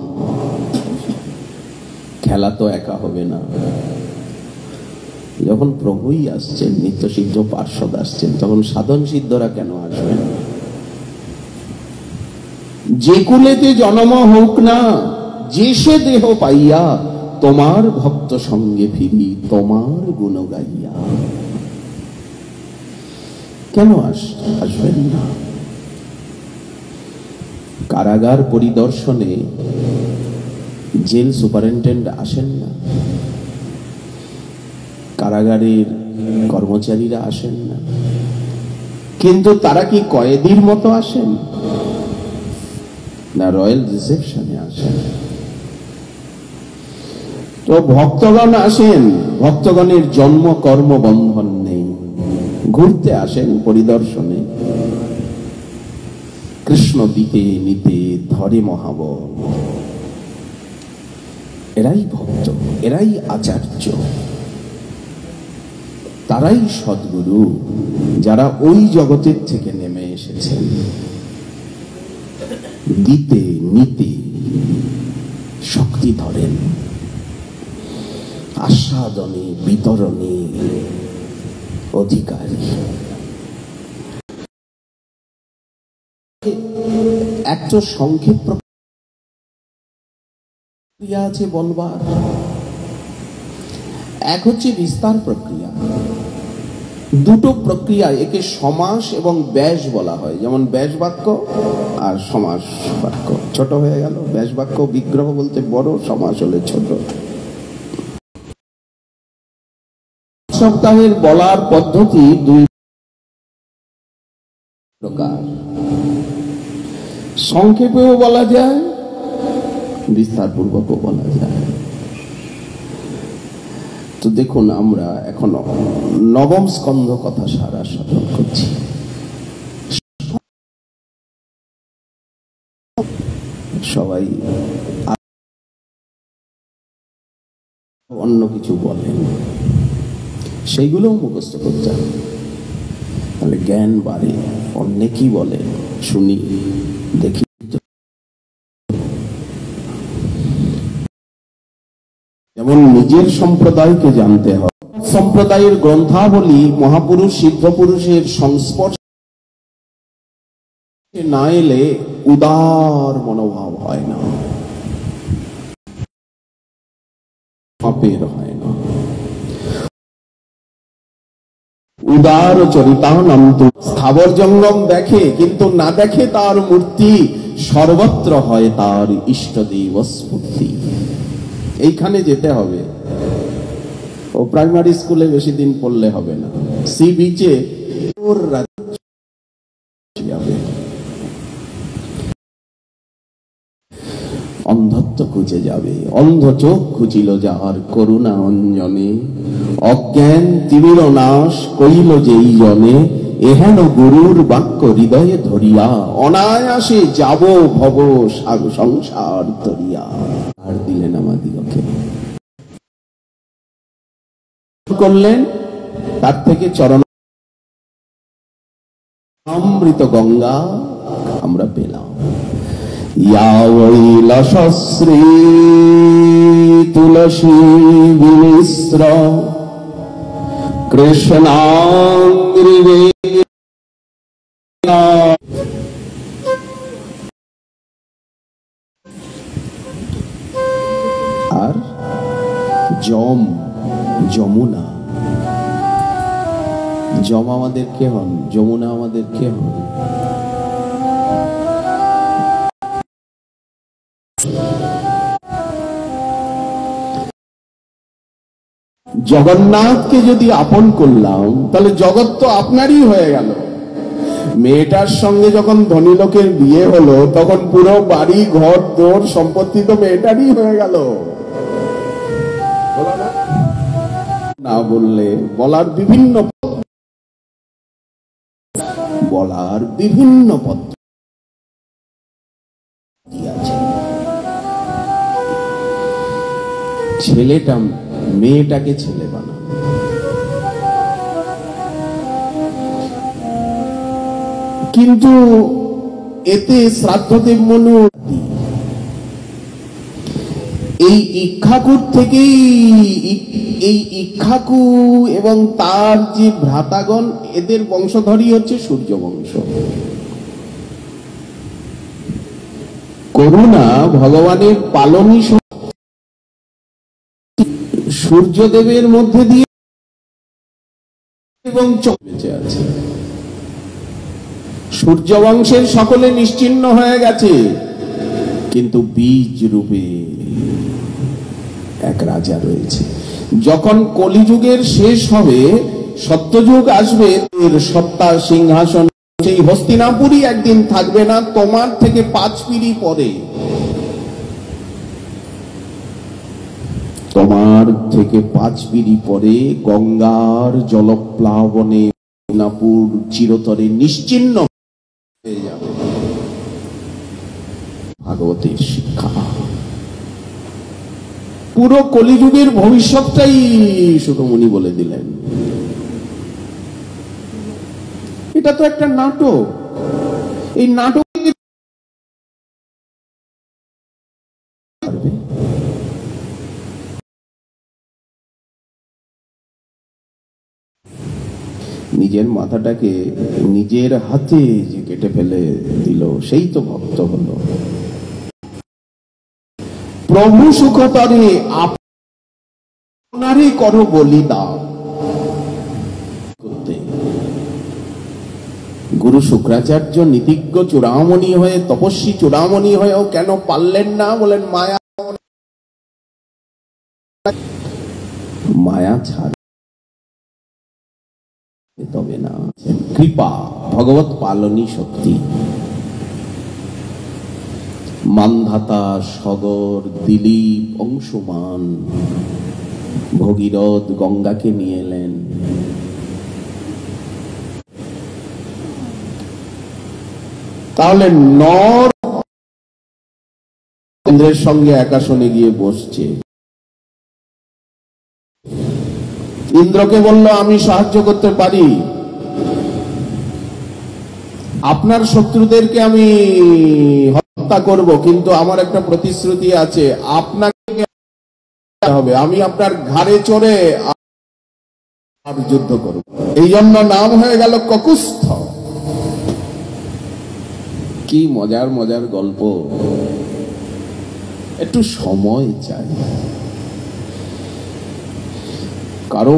S1: খেলা তো একা হবে না। যখন প্রভুই আসছেন, নিত্য সিদ্ধ পার্ষদ আসছেন, তখন সাধন সিদ্ধরা কেন আসবেন? যে কুলেতে জন্ম হোক না, যে সে দেহ পাইয়া, তোমার ভক্ত সঙ্গে ফিরি, তোমার গুণ গাইয়া। কেন আসবেন না? কারাগার পরিদর্শনে জেল সুপারিনটেন্ডেন্ট আসেন না, কারাগারের কর্মচারীরা আসেন না, কিন্তু তারা কি কয়েদির মতো আসেন না রয়্যাল রিসেপশনে আসেন? তো ভক্তগণ আসেন, ভক্তগণের জন্ম কর্ম বন্ধন নেই, ঘুরতে আসেন পরিদর্শনে। কৃষ্ণ দিতে নিতে ধরে মহাবল। এরাই ভক্ত, এরাই আচার্য, তারাই সদ্গুরু, যারা ওই জগতের থেকে নেমে এসেছেন। দিতে নিতে শক্তি ধরেন, আস্বাদনে বিতরণে অধিকারী। একটা সংক্ষেপ প্রক্রিয়া আছে বলবার, এক হচ্ছে বিস্তার প্রক্রিয়া। দুটো প্রক্রিয়া, একে সমাস এবং ব্যাস বলা হয়। যেমন ব্যাস বাক্য আর সমাস বাক্য। ছোট হয়ে গেল ব্যাস বাক্য, বিগ্রহ বলতে বড়, সমাস হলে ছোট। সপ্তাহের বলার পদ্ধতি দুই প্রকার, সংক্ষেপেও বলা যায়, বিস্তার পূর্বকও বলা যায়। তো দেখুন, আমরা এখন নবম স্কন্ধ কথা সারা সাধন করছি। সবাই অন্য কিছু বলেন, সেইগুলোও মুখস্থ করতে হবে, তাহলে জ্ঞান বাড়ে। অন্যে কি বলে শুনি, দেখি। যেমন নিজের সম্প্রদায়কে জানতে হবে। সম্প্রদায়ের গ্রন্থাবলী মহাপুরুষ সিদ্ধ পুরুষের সংস্পর্শে না এলে উদার মনোভাব হয় না, পাপের হয় না। উদার চরিতানন্ত স্থাবর জঙ্গম দেখে, কিন্তু না দেখে তার মূর্তি, সর্বত্র হয় তার ইষ্টদেব স্ফূর্তি। এইখানে যেতে হবে। ও প্রাইমারি স্কুলে বেশি দিন পড়লে হবে না, সি বিচে যাবে। অন্ধত্ব খুঁজে যাবে। অন্ধ চোখ খুঁজিল যাহার করুণা অঞ্জনে, অজ্ঞান তিমির নাশ কইল যেই জনে, এহেন গুরুর বাক্য হৃদয়ে ধরিয়া, অনায়াসে যাব ভব সংসার তরিয়া। আর দিলেন আমাদিগকে, করলেন তার থেকে চরণ অমৃত গঙ্গা আমরা পেলাম। ইয়াশশ্রী তুলসী বিমিশ্র কৃষ্ণাঙ্গৃবে, আর যমুনা। যম আমাদের কে হন? যমুনা আমাদের কে হন? জগন্নাথকে যদি আপন করলাম, তাহলে জগৎ তো আপনারই হয়ে গেল। মেয়েটার সঙ্গে যখন ধনী লোকের বিয়ে হলো, তখন পুরো বাড়ি ঘর দোর সম্পত্তি তো মেয়েটারই হয়ে গেল। না বললে বলার বিভিন্ন পদ্ধতি আছে। ছেলেটা মেয়েটাকে ছেলে বানানো, কিন্তু এতে শ্রাদ্ধদেব মনু এই ইক্ষ্বাকুর থেকেই, এই ইক্ষ্বাকু এবং তার যে ভ্রাতাগণ, এদের বংশধরই হচ্ছে সূর্য বংশ। করুণা ভগবানের পালনী সূর্যদেবের মধ্যে দিয়ে এবং বেঁচে আছে। সূর্য বংশের সকলে নিশ্চিহ্ন হয়ে গেছে, কিন্তু বীজ রূপে এক রাজা রয়েছে। যখন কলিযুগের শেষ হবে, সত্যযুগ আসবে, এর সত্তা সিংহাসন সেই হস্তিনাপুরই একদিন থাকবে না, তোমার থেকে 5 পিঁড়ি পরে। তোমার থেকে 5 পিঁড়ি পরে গঙ্গার জলপ্লাবনে হস্তিনাপুর চিরতরে নিশ্চিহ্ন হয়ে যাবে। ভাগবতের শিক্ষা। পুরো কলিযুগের ভবিষ্যৎটাই শুকমুনি বলে দিলেন। এটা তো একটা নাটক। এই নাটক নিজের মাথাটাকে নিজের হাতে যে কেটে ফেলে দিল, সেই তো ভক্ত হলো। প্রভু সুখতরে আপনারে করো বলিদান করতে। গুরু শুক্রাচার্য নীতিজ্ঞ চূড়ামণি হয়ে, তপস্বী চূড়ামণি হয়েও কেন পারলেন না? বলেন মায়া ছাড় তবে না। কৃপা ভগবত পালনী শক্তি। মানধাতা সগর দিলীপ অংশুমান ভগীরথ গঙ্গাকে নিয়ে এলেন। তাহলে নর ইন্দ্রের সঙ্গে একাশনে গিয়ে বসছে। ইন্দ্রকে বলল, আমি সাহায্য করতে পারি, আপনার শত্রুদেরকে আমি হত্যা করব, কিন্তু আমার একটা প্রতিশ্রুতি আছে, আপনাকে হবে, আমি আপনার ঘাড়ে চড়ে আর যুদ্ধ করব। এই জন্য নাম হয়ে গেল ককুস্থ। কি মজার মজার গল্প, একটু সময় চাই। কারো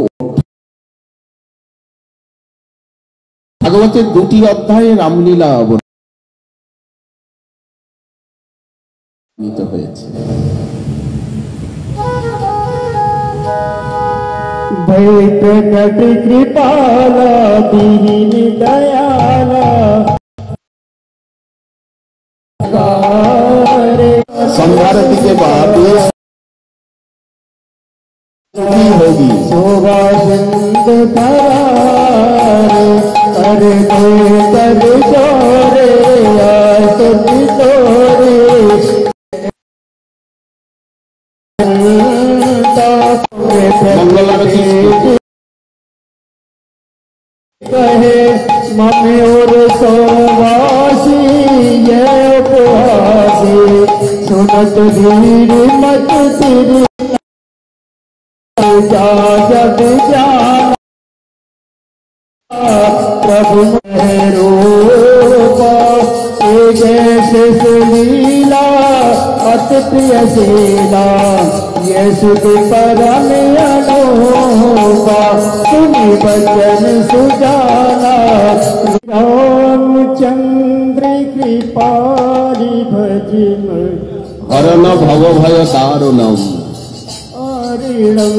S1: ভাগবতের 2টি অধ্যায়ে রামলীলা অবতীর্ণ হয়েছে।
S2: भय प्रकट कृपाला दीन दयाला
S1: संध्यारती के बाद होगी
S2: शोभा चंद करे कर चोरे आय तो चोरे
S1: मंगल आरती
S2: कहे मम्मी और सोवासी ये उपवासी सुनत धीर मत सिर जा जग जाना प्रभु रूपा जैसे सुलीला अत प्रियशीला ये सुध परम अनोपा तुम्हें बचन सुजाना रामचंद्र कृपाली भजन
S1: हरण भव भय दारुणम
S2: हरिणम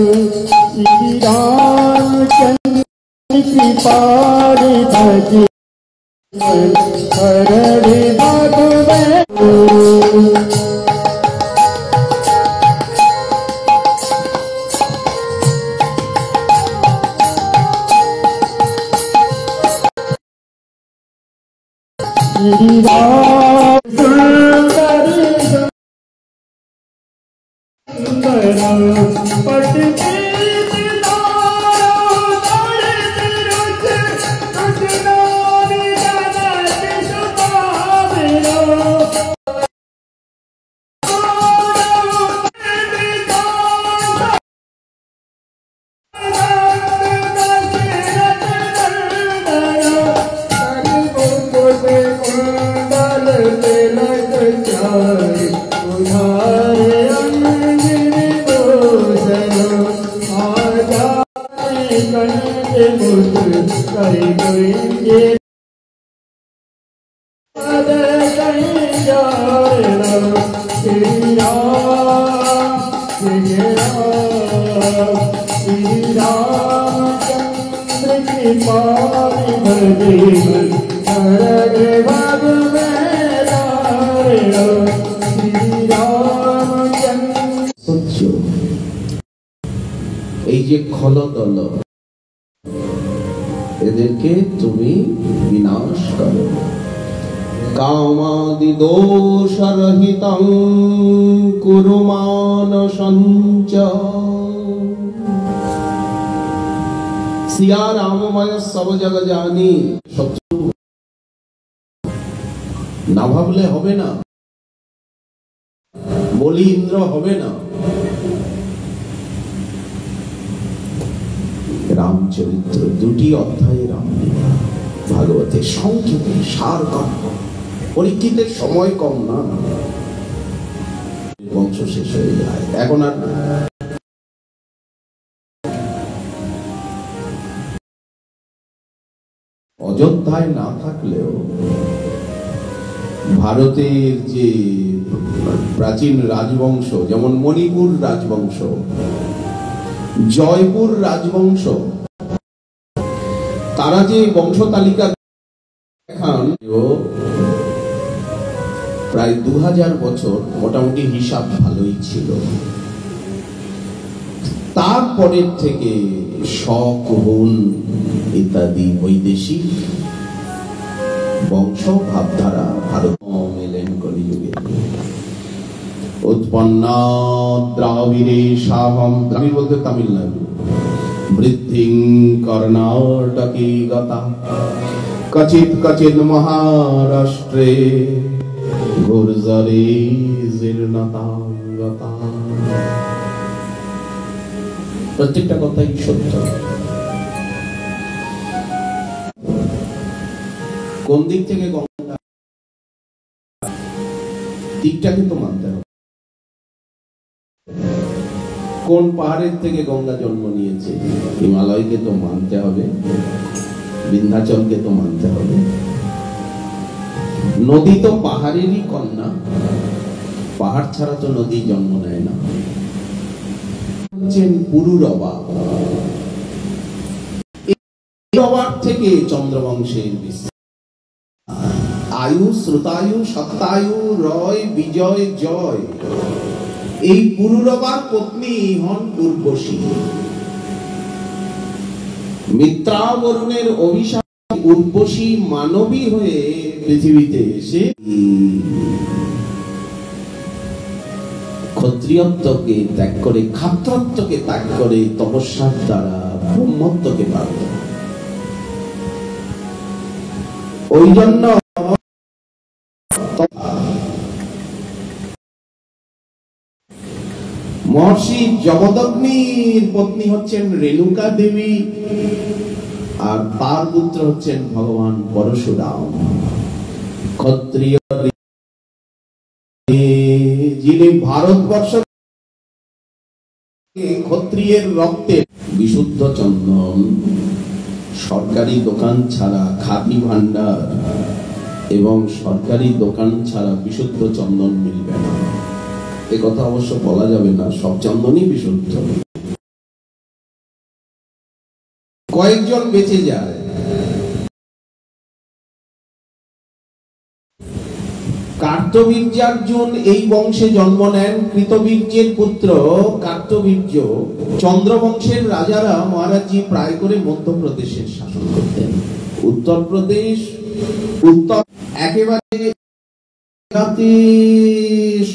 S2: श्री रामचंद्र कृपाली भजन हरे भगवत श्री राम सुंदर पट
S1: এই যে খলদল এদেরকে তুমি বিনাশ করো। কামাদি দোষরহিতং কুরু মানসঞ্চ সিয়া রামময় সব জগ জানি। না ভাবলে হবে না, বলি ইন্দ্র হবে না। রামচরিত্র 2টি অধ্যায়ে রামলীলা ভাগবতের সংক্ষেপে সার গল্প। পরীক্ষিতের সময় কম না, বংশ শেষ হয়ে যায়। এখন আর অযোধ্যায় না থাকলেও ভারতের যে প্রাচীন রাজবংশ, যেমন মণিপুর রাজবংশ, জয়পুর রাজবংশ, তারা যে বংশ তালিকা দেখান প্রায় 2000 বছর, মোটামুটি হিসাব ভালোই ছিল। তারপরের থেকে শক, হুন ইত্যাদি বৈদেশিক বংশ ভাবধারা ভারত মেলেন কলিযুগে। उत्पन्ना द्राविडेशाहम, द्राविड बोलते तमिलनाडु, वृद्धिं कर्णाटके गता, कचित कचित महाराष्ट्रे गुर्जरे जीर्णता गता। প্রত্যেকটা কথাই সত্য। কোন দিক থেকে গঙ্গা, দিকটাকে তো মানতে হবে। কোন পাহাড়ের থেকে গঙ্গা জন্ম নিয়েছে, হিমালয়কে তো মানতে হবে, বিন্ধ্যাচলকে তো মানতে হবে। নদী তো পাহাড়েরই কন্যা, পাহাড় ছাড়া তো নদী জন্ম নেয় না। পুরুরবা, থেকে চন্দ্রবংশের বিস্তার। আয়ু, শ্রুতায়ু, সত্তায়ু, রয়, বিজয়, জয়, এই পুরুরবার পত্নী হন উর্বশী। মিত্রা বরুণের অভিশাপ উর্বশী মানবী হয়ে পৃথিবীতে এসে ক্ষত্রিয়ত্বকে ত্যাগ করে, ক্ষাত্রত্বকে ত্যাগ করে তপস্যার দ্বারা ব্রহ্মত্বকে প্রাপ্ত। ওই জন্য মহর্ষি জমদগ্নির পত্নী হচ্ছেন রেণুকা দেবী, আর তার পুত্র হচ্ছেন ভগবান পরশুরাম। ক্ষত্রিয় যিনি ভারতবর্ষ ক্ষত্রিয়ের রক্তে বিশুদ্ধ চন্দন, সরকারি দোকান ছাড়া খাদি ভান্ডার এবং সরকারি দোকান ছাড়া বিশুদ্ধ চন্দন মিলবে না। এ কথা অবশ্য বলা যাবে না, সব চন্দনই বিশুদ্ধ। কয়েকজন বেঁচে যায়। কার্তবীর্যার্জুন এই বংশে জন্ম নেন। কৃতবীর্যের পুত্র কার্তবীর্য চন্দ্রবংশের রাজারা মহারাজজি প্রায় করে মধ্যপ্রদেশের শাসন করতেন। উত্তরপ্রদেশ, উত্তর একেবারে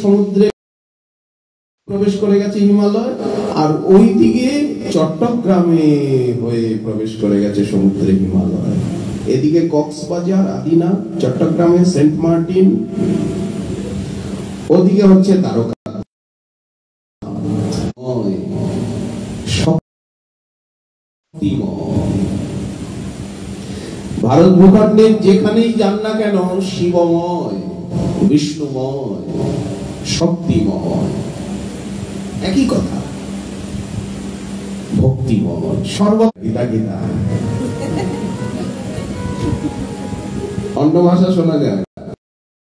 S1: সমুদ্রে প্রবেশ করে গেছে হিমালয়, আর ওই দিকে চট্টগ্রামে হয়ে প্রবেশ করে গেছে সমুদ্রে হিমালয়। এদিকে কক্সবাজার, আদিনা, চট্টগ্রামে সেন্ট মার্টিন, ওদিকে হচ্ছে দ্বারকা। ভারত ভূখণ্ডের যেখানেই যান না কেন শিবময়, বিষ্ণুময়, শক্তিময়, একই কথা, ভক্তিময়, সর্বগীতা গীতা। অন্য ভাষা শোনা যায় না,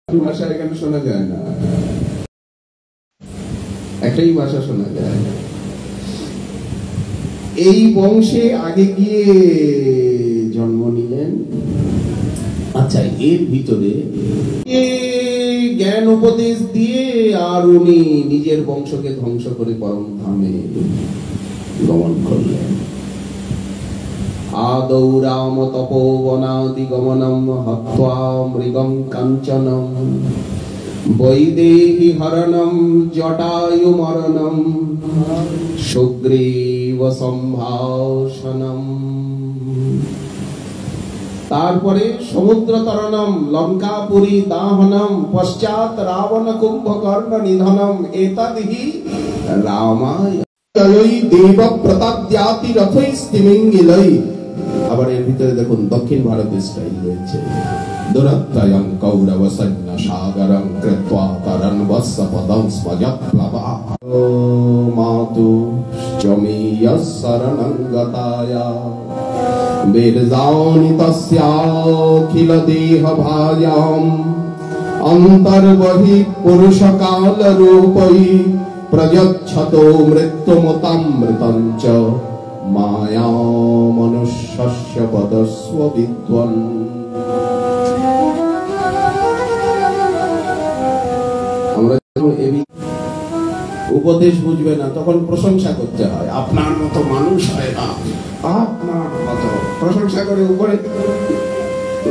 S1: ভাষা এখানে শোনা যায় না, একটাই ভাষা শোনা যায়। এই বংশে আগে গিয়ে জন্ম নিলেন। আচ্ছা, এর ভিতরে জ্ঞান উপদেশ দিয়ে আর উনি নিজের বংশকে ধ্বংস করে পরম ধামে গমন করলেন। আদৌ রাম তপোবনাদি গমনম হত্বা মৃগম কাঞ্চনম বৈদেহী হরণম জটায়ু মরণম সুগ্রীব সম্ভাষণম। তারপরে সমুদ্র তরণম, লঙ্কাপুরী দাহনম, পশ্চাৎ রাবণ কুম্ভকর্ণ নিধনম। এতদ্হি রামায় দেব প্রতাপ্যাতি রথৈ স্তিমিঙ্গিলৈ। আবার এর ভিতরে দেখুন দক্ষিণ ভারতের স্টাইল রয়েছে। দুরত্তয়ং কৌরব সৈন্য সাগরং কৃত্বা তরণ বৎস পদং স্মজপ্লবা মাতু চমিয় শরণং গতায়া বীরজানি তস্যাখিল দেহ ভায়াম অন্তর্বহি পুরুষ কাল রূপৈ প্রযচ্ছতো মৃত্যুমতামৃতং চ মায়া মনুষ্যস্য পদস্ব বিদ্বন। আমরা যখন উপদেশ বুঝবে না তখন প্রশংসা করতে হয়। আপনার মতো মানুষ হয় না, আপনার মতো প্রশংসা করে উপরে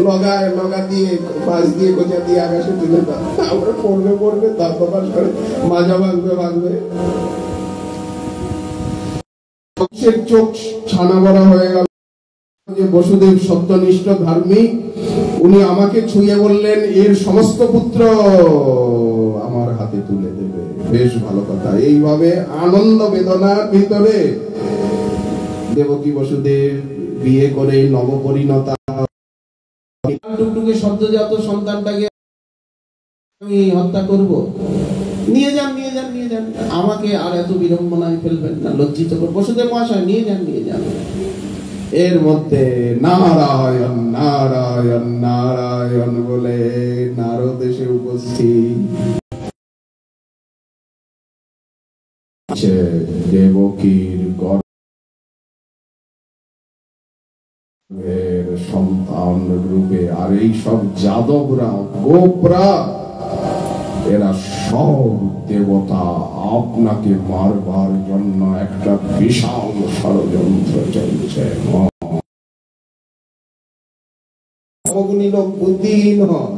S1: লগায়, লগা দিয়ে বাস দিয়ে গোজা দিয়ে আকাশে তুলে দাও। আমরা পড়বে পড়বে, তার প্রকাশ করে মাজা ভাঙবে ভাঙবে। চোখ ছানা বড়া হয়ে গেল যে বসুদেব সত্যনিষ্ঠ ধার্মিক, উনি আমাকে ছুঁয়ে বললেন এর সমস্ত পুত্র আমার হাতে তুলে দেবে। বেশ ভালো কথা। এইভাবে আনন্দ বেদনার ভিতরে দেবকী বসুদেব বিয়ে করে নবপরিণতা টুকটুকে সদ্যজাত সন্তানটাকে আমি হত্যা করব? নিয়ে যান, নিয়ে যান, নিয়ে যান, আমাকে আর এত বিড়ম্বনায় ফেলবেন না, লজ্জিত করব। বসুদেব মহাশয় নিয়ে যান, নিয়ে যান। এর মধ্যে নারায়ণ নারায়ণ নারায়ণ বলে নারদ এসে উপস্থিত। দেবকীর গর্ভের সন্তান রূপে, আর এই সব যাদবরা, গোপরা, এরা সব দেবতা আপনাকে মারবার জন্য একটা বিশাল ষড়যন্ত্র চলছে। অগুণী লোক বুদ্ধিহীন হয়,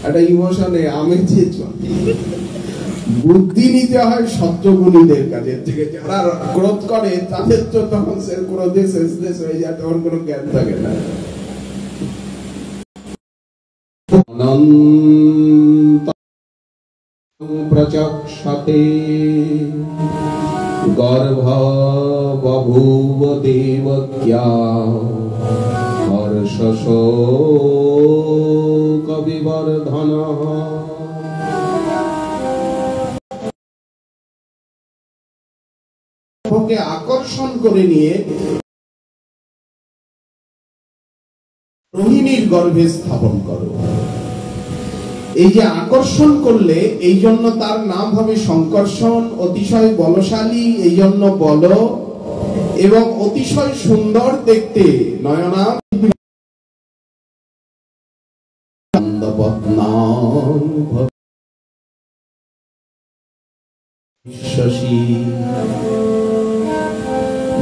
S1: একটা ইমোশনে আমেজে চলে। বুদ্ধি নিতে হয় সত্যগুণীদের কাছে থেকে। যারা ক্রোধ করে তাদের তো তখন সে ক্রোধে শেষ হয়ে যায়, তখন কোনো জ্ঞান থাকে না। প্রচক্ষতে গর্ভ বভূব দেবক্যা হর্ষ শোক বিবর্ধনঃ। ওকে আকর্ষণ করে নিয়ে রোহিণীর গর্ভে স্থাপন করো। এই যে আকর্ষণ করলে, এই জন্য তার নাম হবে সংকর্ষণ। অতিশয় বলশালী, এই জন্য বল, এবং অতিশয় সুন্দর দেখতে। নয়না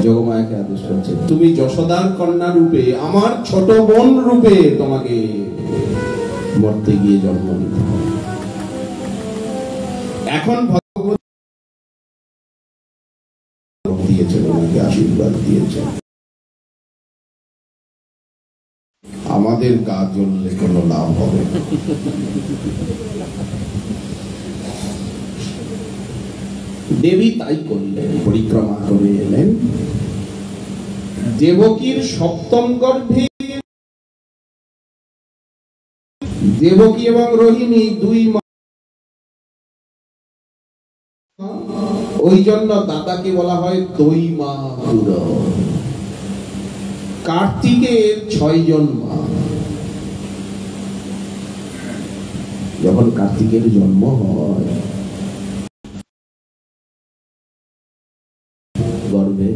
S1: যোগমায়াকে আদেশ করছে, তুমি যশোদার কন্যা রূপে, আমার ছোট বোন রূপে তোমাকে মরতে গিয়ে জন্ম নিতে হবে। এখন ভগবত দিয়েছেন, ওনাকে আশীর্বাদ দিয়েছেন। আমাদের গা জ্বললে কোনো লাভ হবে না। দেবী তাই করলেন, পরিক্রমা করে এলেন। দেবকীর সপ্তম গর্ভে দেবকী এবং রোহিণী দুই মা, ওই জন্য দাদাকে বলা হয় দই মা পুর। কার্তিকের 6 জন মা। যখন কার্তিকের জন্ম হয় গর্ভে,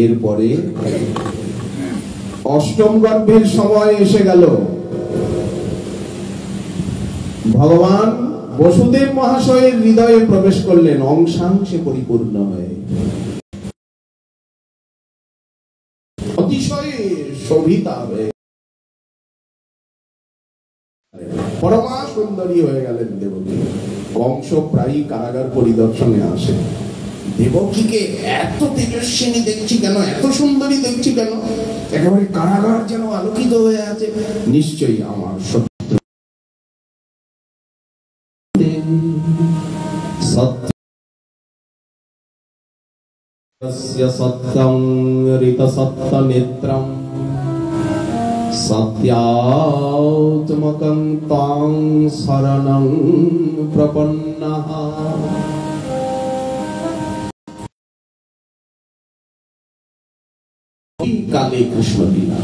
S1: এরপরে অষ্টম গর্ভের সময় এসে গেল। ভগবান বসুদেব মহাশয়ের হৃদয়ে প্রবেশ করলেন অংশাংশে পরিপূর্ণ হয়ে। অতিশয় শোভিতা হয়ে, পরমা সুন্দরী হয়ে গেলেন দেবকী। কংস প্রায়ই কারাগার পরিদর্শনে আসে। দেবকীকে এত তেজস্বিনী দেখছি কেন, এত সুন্দরী দেখছি কেন, একেবারে কারাগার যেন আলোকিত হয়ে আছে। নিশ্চয়ই আমার শত্রু। সত্যং ঋতসত্ত নেত্রম সত্যাত্মকং তাং শরণং প্রপন্নঃ। কালে কৃষ্ণ লীলা।